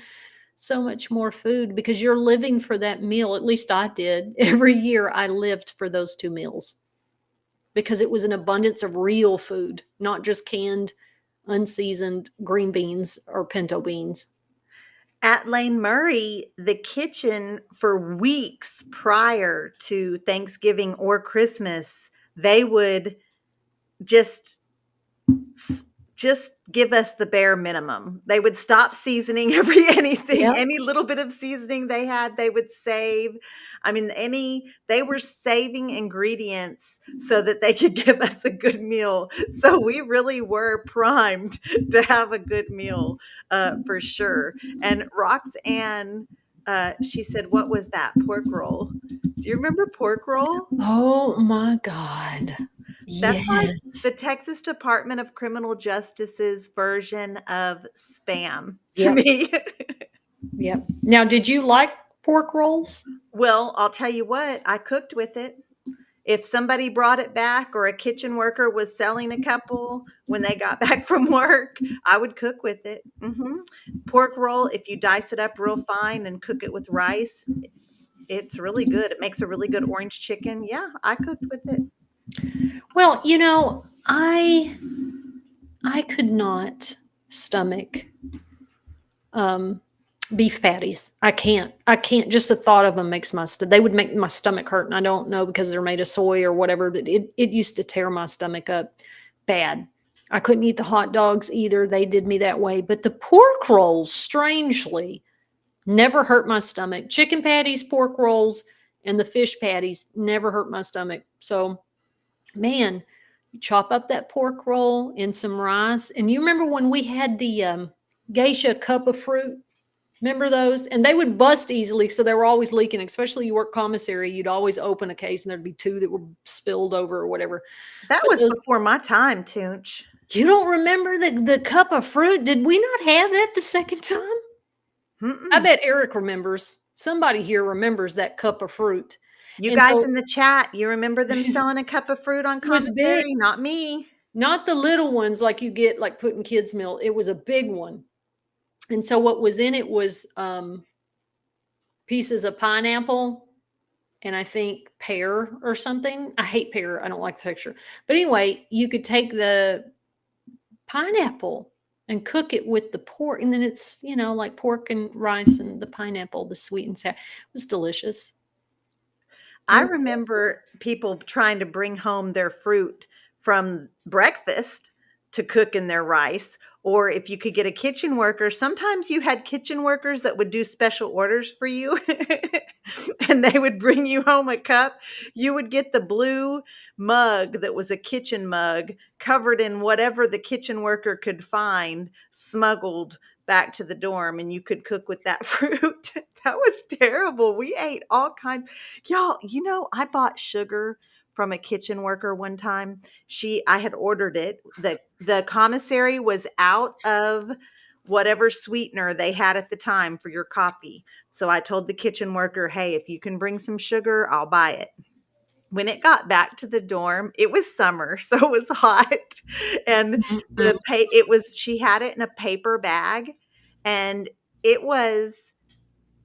so much more food because you're living for that meal. At least I did. Every year I lived for those 2 meals because it was an abundance of real food, not just canned, unseasoned green beans or pinto beans. At Lane Murray, the kitchen for weeks prior to Thanksgiving or Christmas, they would just just give us the bare minimum. They would stop seasoning anything, Yep. any little bit of seasoning they had, they would save. I mean, they were saving ingredients so that they could give us a good meal. So we really were primed to have a good meal, for sure. And Roxanne, she said, "What was that? Pork roll." Do you remember pork roll? Oh my God. That's like Yes. the Texas Department of Criminal Justice's version of Spam to Yep. me. Yep. Now, did you like pork rolls? Well, I'll tell you what, I cooked with it. If somebody brought it back or a kitchen worker was selling a couple when they got back from work, I would cook with it. Pork roll, if you dice it up real fine and cook it with rice, it's really good. It makes a really good orange chicken. Yeah, I cooked with it. Well, I could not stomach beef patties. I can't. I can't. Just the thought of them makes they would make my stomach hurt, and I don't know because they're made of soy or whatever, but it used to tear my stomach up bad. I couldn't eat the hot dogs either. They did me that way. But the pork rolls, strangely, never hurt my stomach. Chicken patties, pork rolls, and the fish patties never hurt my stomach. So, man, you chop up that pork roll and some rice. And you remember when we had the geisha cup of fruit? Remember those? And they would bust easily, so they were always leaking. Especially you work commissary, you'd always open a case and there'd be 2 that were spilled over or whatever. That But was those, before my time, Toonch. you don't remember the cup of fruit? Did we not have that the second time? I Mm-mm. bet Eric remembers. Somebody here remembers that cup of fruit. You And guys so in the chat, you remember them selling a cup of fruit on it was big, commissary? Not me. not the little ones like you get like put in kids' meal. It was a big one. And so what was in it was pieces of pineapple and I think pear or something. I hate pear. I don't like the texture. But anyway, you could take the pineapple and cook it with the pork. And then it's, like pork and rice and the pineapple, the sweet and sour. It was delicious. It I was, remember people trying to bring home their fruit from breakfast to cook in their rice. Or if you could get a kitchen worker, sometimes you had kitchen workers that would do special orders for you and they would bring you home a cup. You would get the blue mug that was a kitchen mug covered in whatever the kitchen worker could find, smuggled back to the dorm, and you could cook with that fruit. That was terrible. We ate all kinds. Y'all, I bought sugar from a kitchen worker one time. I had ordered it. The commissary was out of whatever sweetener they had at the time for your coffee. So I told the kitchen worker, "Hey, if you can bring some sugar, I'll buy it." When it got back to the dorm, it was summer, so it was hot, and mm-mm. she had it in a paper bag, and it was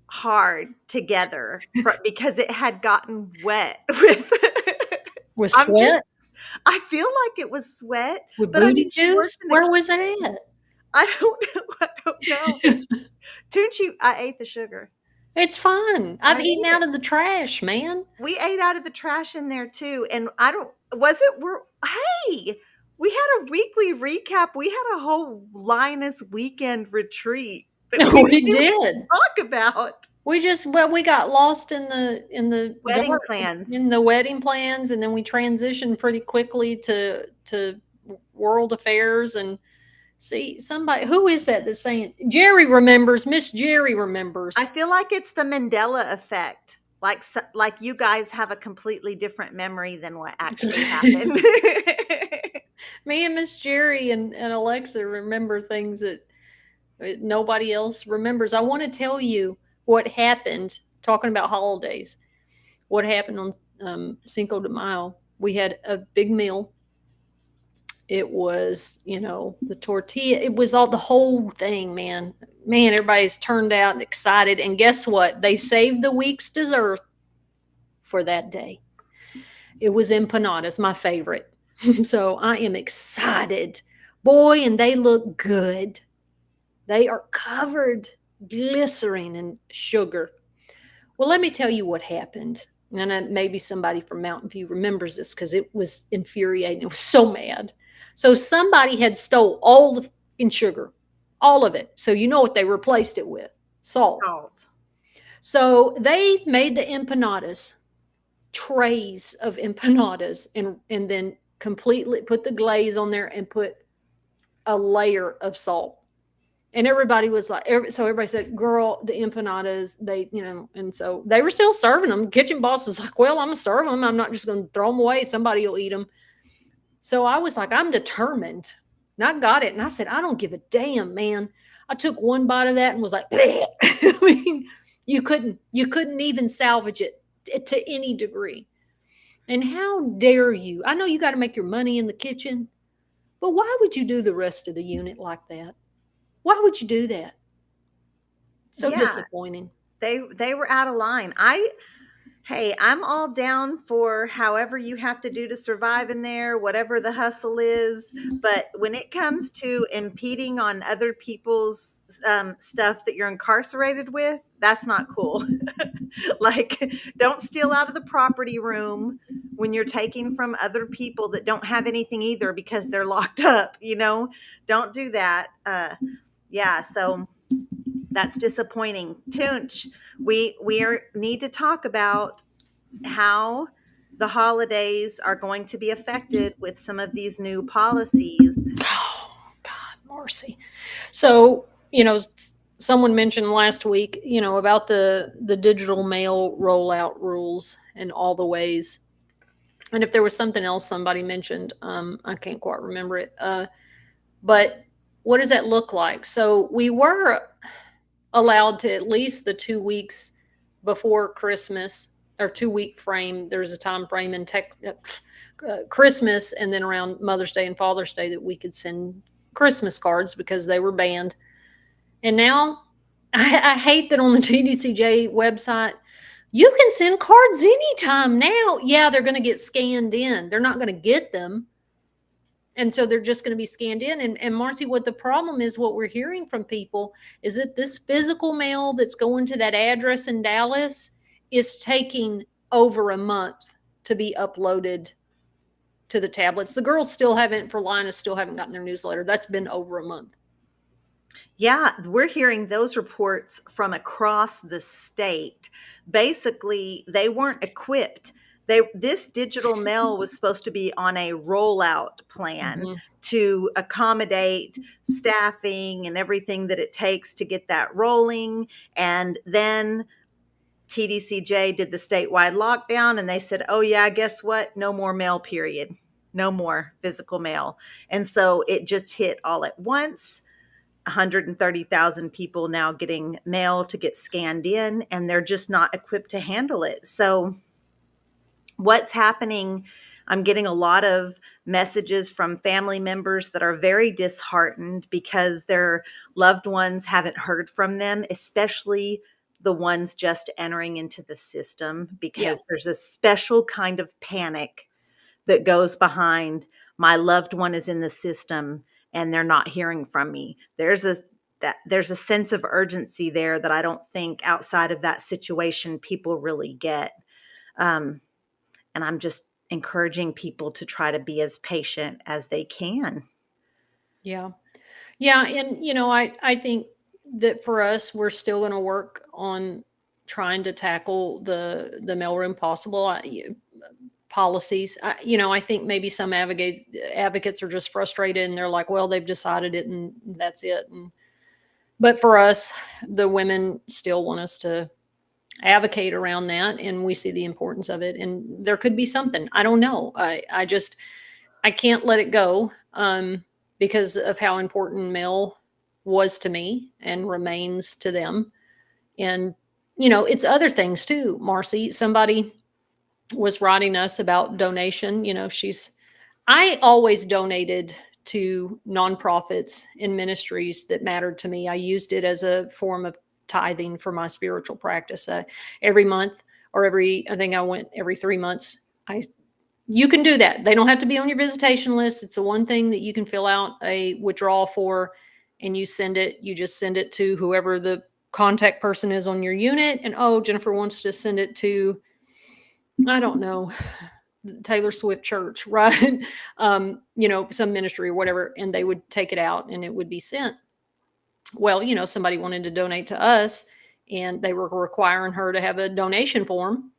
hard together because it had gotten wet with With I'm just sweat, I feel like it was sweat, with but I booty mean, she worked juice. in a Where was kitchen. it at? I don't know, I don't know. Tunchi, I ate the sugar. It's fine. I I've eaten ate it. out of the trash, man. We ate out of the trash in there too, and I don't was it we're hey, we had a weekly recap. We had a whole Linus weekend retreat that we We didn't did. talk about. We got lost in the Wedding dark plans. in the wedding plans, and then we transitioned pretty quickly to world affairs. And see, somebody, who is that that's saying Jerry remembers? Miss Jerry I remembers. feel like it's the Mandela effect. Like you guys have a completely different memory than what actually happened. Me and Miss Jerry and Alexa remember things that nobody else remembers. I want to tell you what happened. Talking about holidays, what happened on Cinco de Mayo. We had a big meal. It was, the tortilla. It was all the whole thing, man. Man, everybody's turned out and excited. And guess what? They saved the week's dessert for that day. It was empanadas, my favorite. So I am excited. Boy, and they look good. They are covered, glycerin and sugar. Well, let me tell you what happened. And maybe somebody from Mountain View remembers this because it was infuriating. It was so mad. So somebody had stole all the fucking sugar, all of it. So you know what they replaced it with? Salt. Salt. So they made the empanadas, trays of empanadas, and then completely put the glaze on there and put a layer of salt. And everybody was like, so everybody said, girl, the empanadas, and so they were still serving them. Kitchen boss was like, well, I'm going to serve them. I'm not just going to throw them away. Somebody will eat them. So I was like, I'm determined. And I got it. And I said, I don't give a damn, man. I took one bite of that and was like, I mean, you couldn't even salvage it to any degree. And how dare you? I know you got to make your money in the kitchen, but why would you do the rest of the unit like that? Why would you do that? So Yeah, disappointing. they were out of line. Hey, I'm all down for however you have to do to survive in there, whatever the hustle is. But when it comes to impeding on other people's stuff that you're incarcerated with, that's not cool. Like, don't steal out of the property room when you're taking from other people that don't have anything either because they're locked up. Don't do that. Yeah, so that's disappointing. Toonche, we need to talk about how the holidays are going to be affected with some of these new policies. Oh, God, Marcy. So, someone mentioned last week, about the digital mail rollout rules and all the ways. And if there was something else somebody mentioned, I can't quite remember it. But what does that look like? So we were allowed to at least the 2 weeks before Christmas, or 2 week frame. There's a time frame in Christmas, and then around Mother's Day and Father's Day that we could send Christmas cards because they were banned. And now I hate that on the TDCJ website, you can send cards anytime now. Yeah, they're going to get scanned in. They're not going to get them. And so they're just going to be scanned in. And Marcy, what the problem is, what we're hearing from people is that this physical mail that's going to that address in Dallas is taking over a month to be uploaded to the tablets. The girls still haven't, for Linus, still haven't gotten their newsletter. That's been over a month. Yeah, we're hearing those reports from across the state. Basically, they weren't equipped. This digital mail was supposed to be on a rollout plan to accommodate staffing and everything that it takes to get that rolling. And then TDCJ did the statewide lockdown and they said, oh yeah, guess what? No more mail, period. No more physical mail. And so it just hit all at once. 130,000 people now getting mail to get scanned in, and they're just not equipped to handle it. So what's happening, I'm getting a lot of messages from family members that are very disheartened because their loved ones haven't heard from them, especially the ones just entering into the system, because there's a special kind of panic that goes behind my loved one is in the system and they're not hearing from me. There's a sense of urgency there that I don't think outside of that situation people really get. And I'm just encouraging people to try to be as patient as they can. Yeah. Yeah. And, I think that for us, we're still going to work on trying to tackle the mailroom possible policies. I think maybe some advocates are just frustrated and they're like, well, they've decided it and that's it. But for us, the women still want us to advocate around that, and we see the importance of it. And there could be something. I don't know. I can't let it go because of how important mail was to me and remains to them. And it's other things too, Marcy. Somebody was writing us about donation. I always donated to nonprofits and ministries that mattered to me. I used it as a form of tithing for my spiritual practice. Every month, or I think I went every 3 months. You can do that. They don't have to be on your visitation list. It's the one thing that you can fill out a withdrawal for, and you just send it to whoever the contact person is on your unit. And Jennifer wants to send it to, I don't know, Taylor Swift church, right? Some ministry or whatever, and they would take it out and it would be sent. Well, somebody wanted to donate to us and they were requiring her to have a donation form.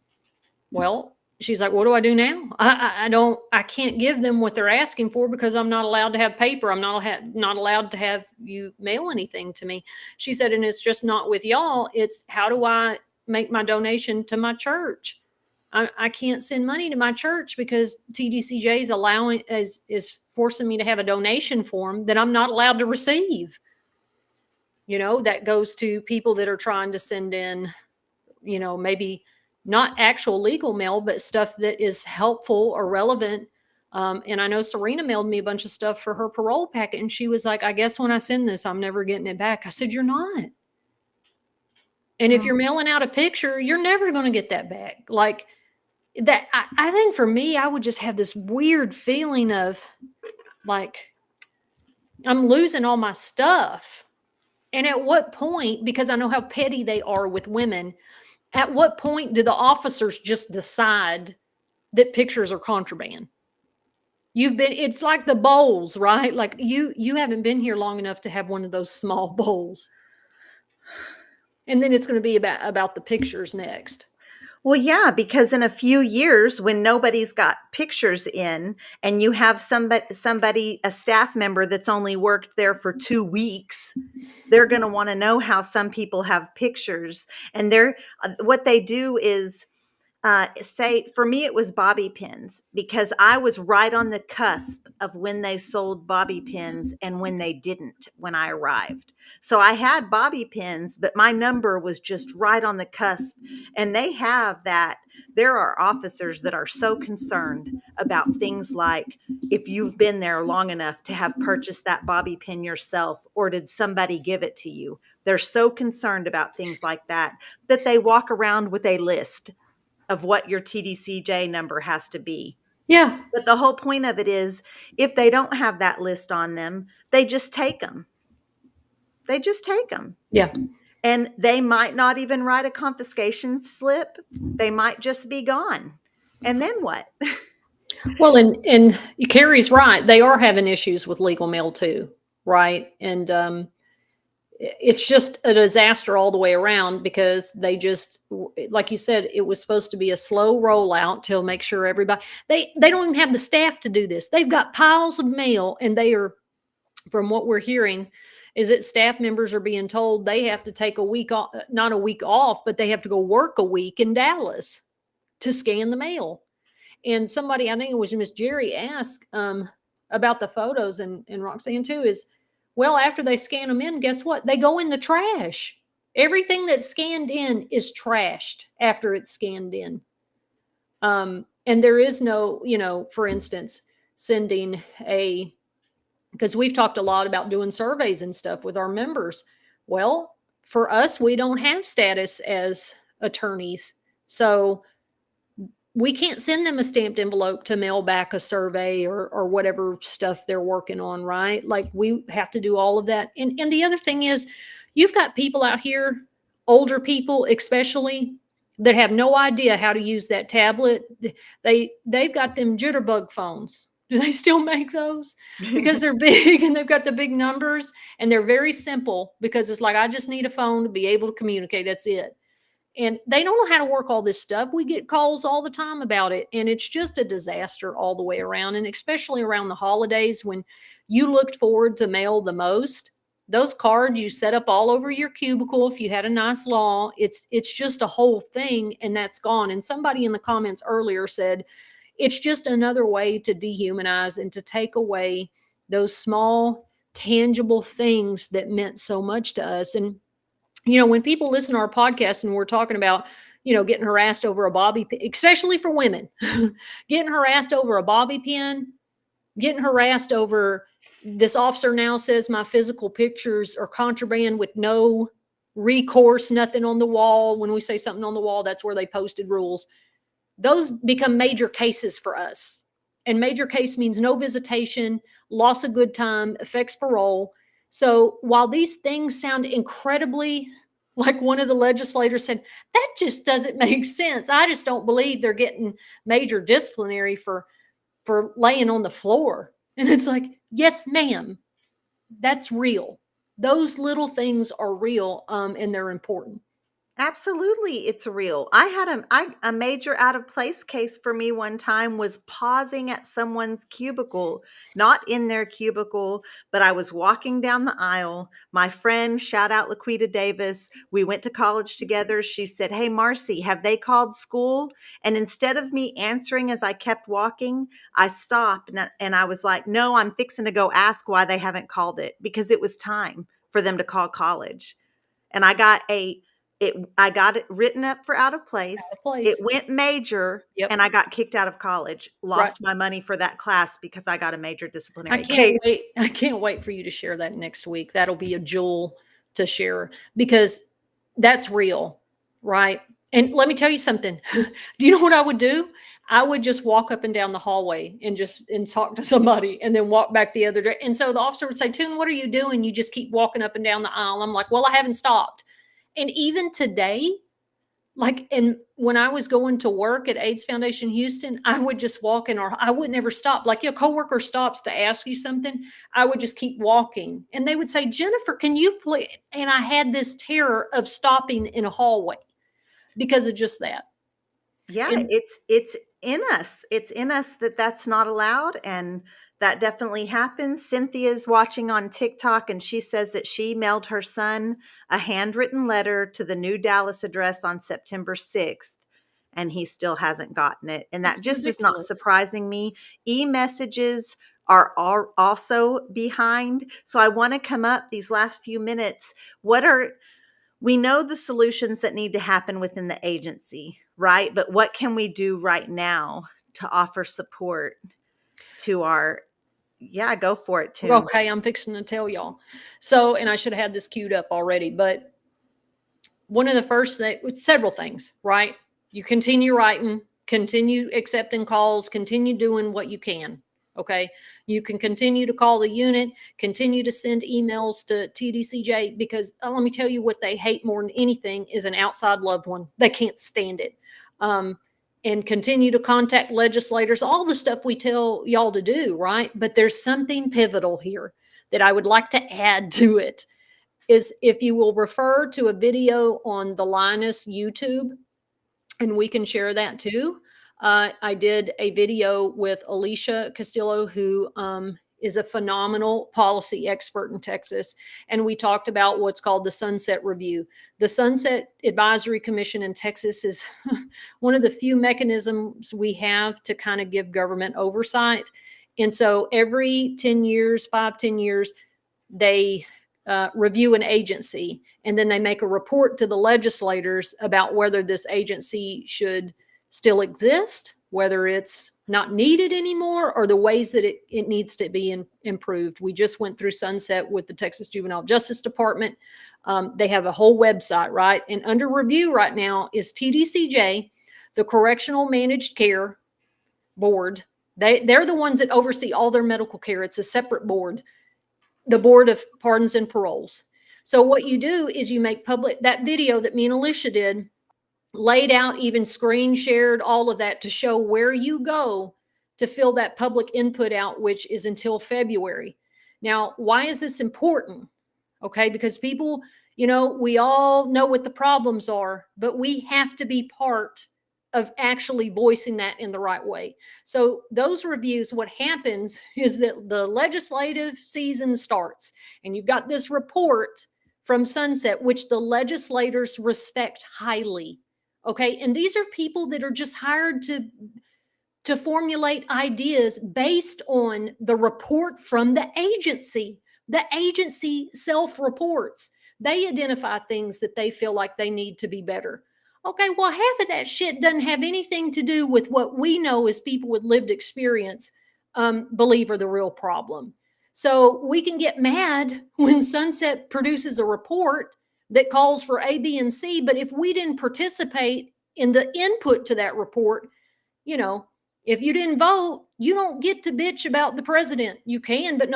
Well, she's like, what do I do now? I can't give them what they're asking for because I'm not allowed to have paper. I'm not allowed to have you mail anything to me. She said, and it's just not with y'all. It's how do I make my donation to my church? I can't send money to my church because TDCJ is forcing me to have a donation form that I'm not allowed to receive. That goes to people that are trying to send in, maybe not actual legal mail, but stuff that is helpful or relevant. And I know Serena mailed me a bunch of stuff for her parole packet. And she was like, I guess when I send this, I'm never getting it back. I said, you're not. And if you're mailing out a picture, you're never going to get that back. Like that. I think for me, I would just have this weird feeling of like, I'm losing all my stuff. And at what point, because I know how petty they are with women, at what point do the officers just decide that pictures are contraband? It's like the bowls, right? Like you haven't been here long enough to have one of those small bowls. And then it's going to be about the pictures next. Well, yeah, because in a few years, when nobody's got pictures in and you have somebody, a staff member that's only worked there for 2 weeks, they're going to want to know how some people have pictures. And what they do is say, for me, it was bobby pins, because I was right on the cusp of when they sold bobby pins and when they didn't when I arrived. So I had bobby pins, but my number was just right on the cusp. And they have that. There are officers that are so concerned about things like if you've been there long enough to have purchased that bobby pin yourself, or did somebody give it to you? They're so concerned about things like that they walk around with a list of what your TDCJ number has to be. Yeah. But the whole point of it is, if they don't have that list on them, they just take them. They just take them. Yeah. And they might not even write a confiscation slip. They might just be gone. And then what? Well, and Carrie's right. They are having issues with legal mail too, right? And it's just a disaster all the way around, because they just, like you said, it was supposed to be a slow rollout to make sure everybody, they don't even have the staff to do this. They've got piles of mail, and they are, from what we're hearing, is that staff members are being told they have to take a week off, not a week off, but they have to go work a week in Dallas to scan the mail. And somebody, I think it was Miss Jerry, asked about the photos, and Roxanne too, is, well, after they scan them in, guess what? They go in the trash. Everything that's scanned in is trashed after it's scanned in. And there is no, for instance, sending because we've talked a lot about doing surveys and stuff with our members. Well, for us, we don't have status as attorneys. So we can't send them a stamped envelope to mail back a survey or whatever stuff they're working on, right? Like, we have to do all of that. And the other thing is, you've got people out here, older people especially, that have no idea how to use that tablet. They've got them jitterbug phones. Do they still make those? Because they're big and they've got the big numbers, and they're very simple, because it's like, I just need a phone to be able to communicate. That's it. And they don't know how to work all this stuff. We get calls all the time about it. And it's just a disaster all the way around. And especially around the holidays, when you looked forward to mail the most, those cards you set up all over your cubicle, if you had a nice law, it's just a whole thing, and that's gone. And somebody in the comments earlier said, it's just another way to dehumanize and to take away those small, tangible things that meant so much to us. And when people listen to our podcast and we're talking about, getting harassed over a bobby pin, especially for women, getting harassed over a bobby pin, getting harassed over this officer now says my physical pictures are contraband with no recourse, nothing on the wall. When we say something on the wall, that's where they posted rules. Those become major cases for us. And major case means no visitation, loss of good time, affects parole. So while these things sound incredibly, like one of the legislators said, that just doesn't make sense. I just don't believe they're getting major disciplinary for laying on the floor. And it's like, yes, ma'am, that's real. Those little things are real, and they're important. Absolutely, it's real. I had a major out of place case for me one time was pausing at someone's cubicle, not in their cubicle, but I was walking down the aisle. My friend, shout out Laquita Davis, we went to college together. She said, "Hey, Marci, have they called school?" And instead of me answering as I kept walking, I stopped and I was like, "No, I'm fixing to go ask why they haven't called it," because it was time for them to call college. And I got it written up for out of Out place. of It place. went major, Yep. and I got kicked out of college. Right. Lost my money for that class because I got a major I disciplinary can't case. wait. I can't wait for you to share that next week. That'll be a jewel to share because that's real, right? And let me tell you something. Do you know what I would do? I would just walk up and down the hallway and talk to somebody and then walk back the other day. And so the officer would say, "Toon, what are you doing? You just keep walking up and down the aisle." I'm like, "Well, I haven't stopped." And even today, like, and when I was going to work at AIDS Foundation Houston, I would just walk in, or I would never stop. Like, your coworker stops to ask you something, I would just keep walking. And they would say, "Jennifer, can you please?" And I had this terror of stopping in a hallway because of just that. Yeah, And it's in us. It's in us that that's not allowed, and that definitely happens. Cynthia's watching on TikTok, and she says that she mailed her son a handwritten letter to the New Dallas address on September 6th, and he still hasn't gotten it. And that it's just is not ridiculous. surprising me. E-messages are also behind. So I want to come up these last few minutes. What are We know the solutions that need to happen within the agency, right? But what can we do right now to offer support to our, yeah, go for it, Toon. Okay, I'm fixing to tell y'all. So, and I should have had this queued up already, but one of the first things, several things, right? You continue writing, continue accepting calls, continue doing what you can. Okay. You can continue to call the unit, continue to send emails to TDCJ because let me tell you what they hate more than anything is an outside loved one. They can't stand it. Um, and continue to contact legislators, all the stuff we tell y'all to do, right? But there's something pivotal here that I would like to add to it is if you will refer to a video on the Linus YouTube, and we can share that too. I did a video with Alicia Castillo, who is a phenomenal policy expert in Texas. And we talked about what's called the Sunset Review. The Sunset Advisory Commission in Texas is one of the few mechanisms we have to kind of give government oversight. And so every 10 years, 5, 10 years, they review an agency, and then they make a report to the legislators about whether this agency should still exist, whether it's not needed anymore, or the ways that it needs to be improved. We just went through Sunset with the Texas Juvenile Justice Department. They have a whole website, right? And under review right now is TDCJ, the Correctional Managed Care Board. They're the ones that oversee all their medical care. It's a separate board, the Board of Pardons and Paroles. So what you do is you make public that video that me and Alicia did, laid out, even screen shared, all of that to show where you go to fill that public input out, which is until February. Now, why is this important? Okay, because people, we all know what the problems are, but we have to be part of actually voicing that in the right way. So those reviews, what happens is that the legislative season starts, and you've got this report from Sunset, which the legislators respect highly. Okay, and these are people that are just hired to formulate ideas based on the report from the agency. The agency self reports. They identify things that they feel like they need to be better. Okay, well, half of that shit doesn't have anything to do with what we know as people with lived experience believe are the real problem. So we can get mad when Sunset produces a report that calls for A, B, and C, but if we didn't participate in the input to that report, you know, if you didn't vote, you don't get to bitch about the president. You can, but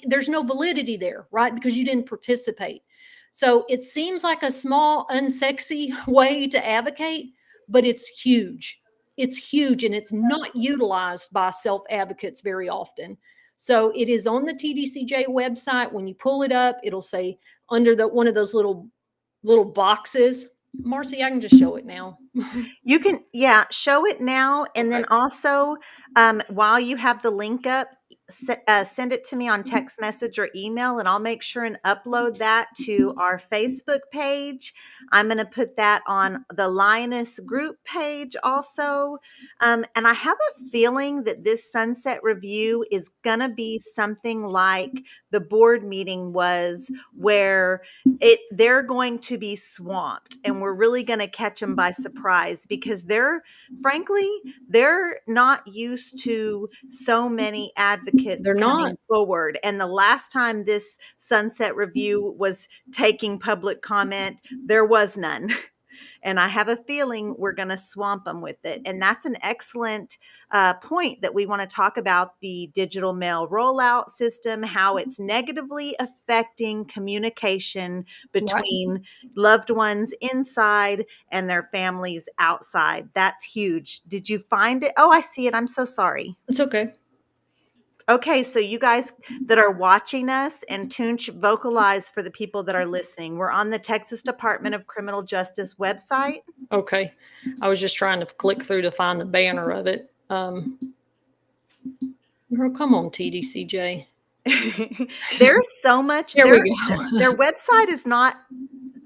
there's no validity there, right? Because you didn't participate. So it seems like a small, unsexy way to advocate, but it's huge. It's huge and it's not utilized by self advocates very often. So it is on the TDCJ website. When you pull it up, it'll say under one of those little boxes. Marci, I can just show it now. You can, yeah, show it now. And then Okay. also, while you have the link up, send it to me on text message or email, and I'll make sure and upload that to our Facebook page. I'm going to put that on the Lioness group page also. And I have a feeling that this sunset review is going to be something like the board meeting was, where they're going to be swamped and we're really going to catch them by surprise, because frankly, they're not used to so many advocates They're not. coming forward. And the last time this sunset review was taking public comment, there was none. And I have a feeling we're going to swamp them with it. And that's an excellent point, that we want to talk about the digital mail rollout system, how it's negatively affecting communication Right. between loved ones inside and their families outside. That's huge. Did you find it? Oh, I see it. I'm so sorry. It's okay. Okay, so you guys that are watching us, and Toonche, vocalize for the people that are listening. We're on the Texas Department of Criminal Justice website. Okay. I was just trying to click through to find the banner of it. Girl, come on, TDCJ. There's so much. There we go. Their website is not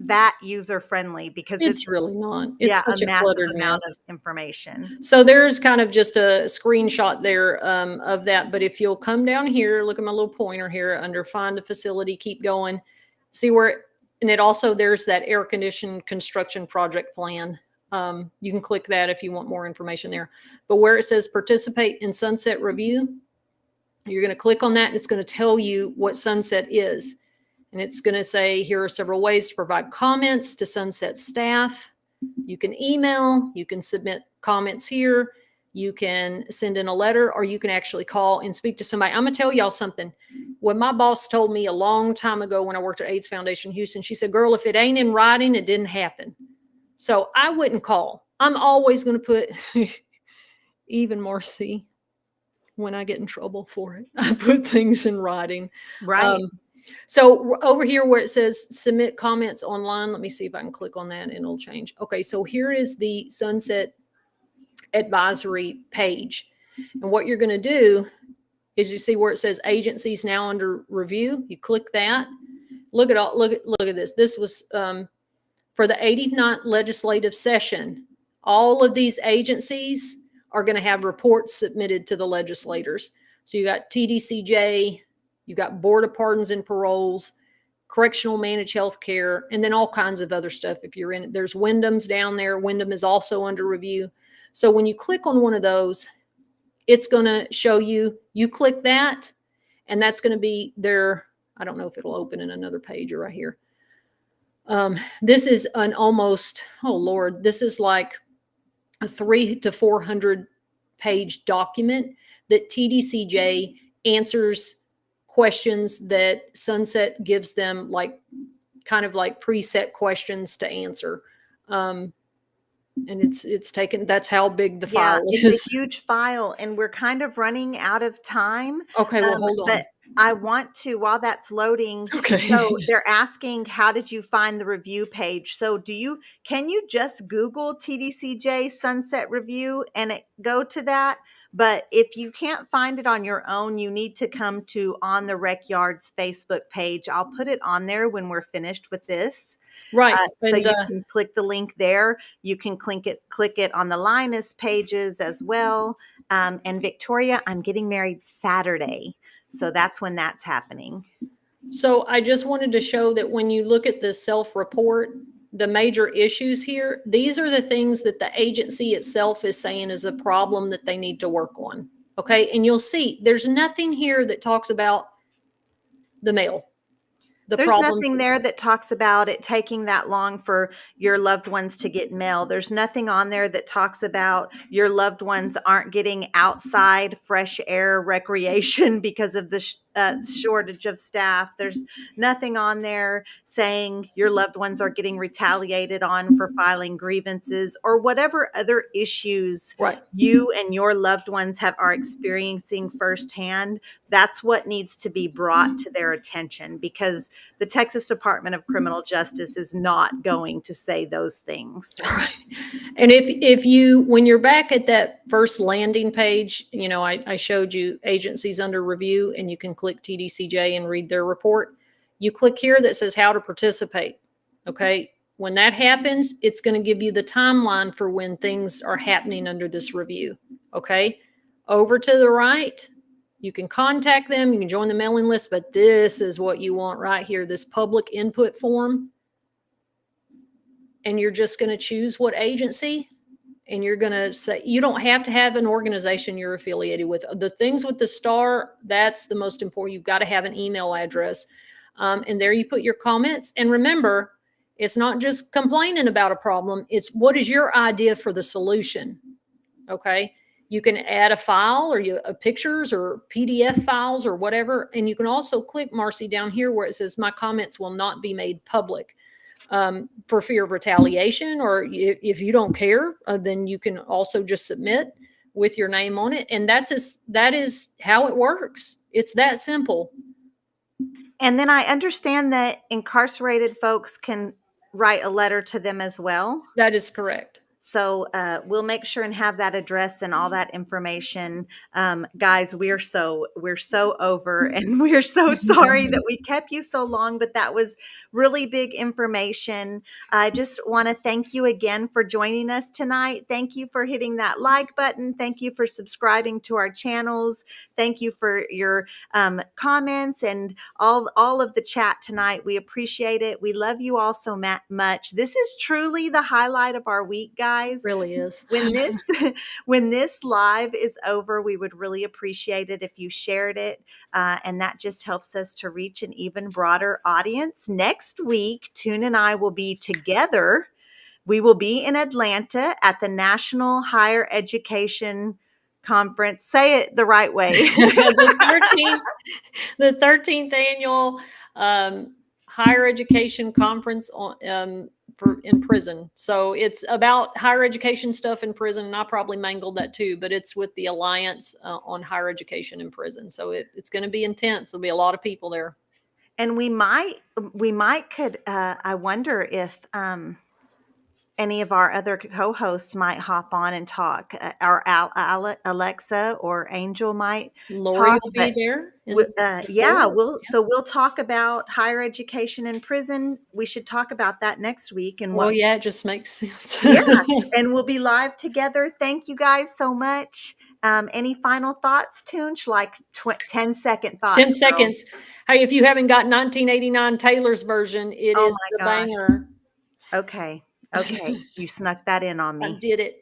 that user friendly, because it's really not. It's a such a massive cluttered amount mess. of information. So there's kind of just a screenshot there of that. But if you'll come down here, look at my little pointer here under find a facility, keep going, see where, and it also, there's that air conditioned construction project plan. You can click that if you want more information there. But where it says participate in Sunset Review, you're going to click on that and it's going to tell you what Sunset is. And it's going to say, here are several ways to provide comments to Sunset staff. You can email, you can submit comments here, you can send in a letter, or you can actually call and speak to somebody. I'm going to tell y'all something. When my boss told me a long time ago when I worked at AIDS Foundation Houston, she said, girl, if it ain't in writing, it didn't happen. So I wouldn't call. I'm always going to put, even Marci, when I get in trouble for it, I put things in writing. Right. So over here where it says submit comments online, let me see if I can click on that and it'll change. Okay, so here is the Sunset advisory page. And what you're going to do is, you see where it says agencies now under review. You click that. Look at this. This was for the 89th legislative session. All of these agencies are going to have reports submitted to the legislators. So you got TDCJ, you got Board of Pardons and Paroles, Correctional Managed Health Care, and then all kinds of other stuff. If you're in it, there's Wyndham's down there. Wyndham is also under review. So when you click on one of those, it's going to show you, you click that, and that's going to be their, I don't know if it'll open in another page or right here. This is an almost, oh Lord, this is like a 300 to 400 page document that TDCJ answers questions that Sunset gives them, like kind of like preset questions to answer. And it's taken, that's how big the file is. It's a huge file, and we're kind of running out of time. Okay, well, hold on. But I want to, while that's loading, okay. So they're asking, how did you find the review page? So can you just Google TDCJ Sunset Review and go to that? But if you can't find it on your own, you need to come to On The Recyard's Facebook page. I'll put it on there when we're finished with this. Right. So you can click the link there. You can click it on the Linus pages as well. And Victoria, I'm getting married Saturday. So that's when that's happening. So I just wanted to show that when you look at the self-report, the major issues here, these are the things that the agency itself is saying is a problem that they need to work on. Okay. And you'll see there's nothing here that talks about the mail. There's nothing there that talks about it taking that long for your loved ones to get mail. There's nothing on there that talks about your loved ones aren't getting outside fresh air recreation because of the shortage of staff. There's nothing on there saying your loved ones are getting retaliated on for filing grievances or whatever other issues you and your loved ones are experiencing firsthand. That's what needs to be brought to their attention, because the Texas Department of Criminal Justice is not going to say those things. Right. And if you, when you're back at that first landing page, I showed you agencies under review, and you can click TDCJ and read their report. You click here that says how to participate. Okay. When that happens, it's going to give you the timeline for when things are happening under this review. Okay. Over to the right, you can contact them, you can join the mailing list, but this is what you want right here, this public input form. And you're just going to choose what agency, and you're going to say, you don't have to have an organization you're affiliated with. The things with the star, that's the most important. You've got to have an email address. And there you put your comments. And remember, it's not just complaining about a problem. It's what is your idea for the solution? Okay. You can add a file or pictures or PDF files or whatever. And you can also click, Marci, down here where it says my comments will not be made public for fear of retaliation. Or if you don't care, then you can also just submit with your name on it. And that is how it works. It's that simple. And then I understand that incarcerated folks can write a letter to them as well. That is correct. So we'll make sure and have that address and all that information. Guys, we're so over, and we're so sorry that we kept you so long, but that was really big information. I just want to thank you again for joining us tonight. Thank you for hitting that like button. Thank you for subscribing to our channels. Thank you for your comments and all of the chat tonight. We appreciate it. We love you all so much. This is truly the highlight of our week, guys. Really is. When this live is over, we would really appreciate it if you shared it, and that just helps us to reach an even broader audience. Next week, Toon and I will be together. We will be in Atlanta at the National Higher Education Conference. Say it the right way. the 13th annual Higher Education Conference in prison. So it's about higher education stuff in prison, and I probably mangled that too, but it's with the Alliance on Higher Education in Prison. So it's going to be intense. There'll be a lot of people there. And we might I wonder if any of our other co-hosts might hop on and talk. Our Alexa or Angel might Lori talk, will be there. We'll talk about higher education in prison. We should talk about that next week. And it just makes sense. Yeah, and we'll be live together. Thank you guys so much. Any final thoughts, Toonche? Like 10-second thoughts. 10 seconds. Hey, if you haven't got 1989 Taylor's version, it is the banger. Okay, you snuck that in on me. I did it.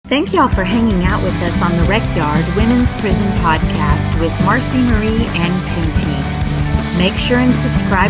Thank y'all for hanging out with us on the Recyard Women's Prison Podcast with Marci Marie and Toonche. Make sure and subscribe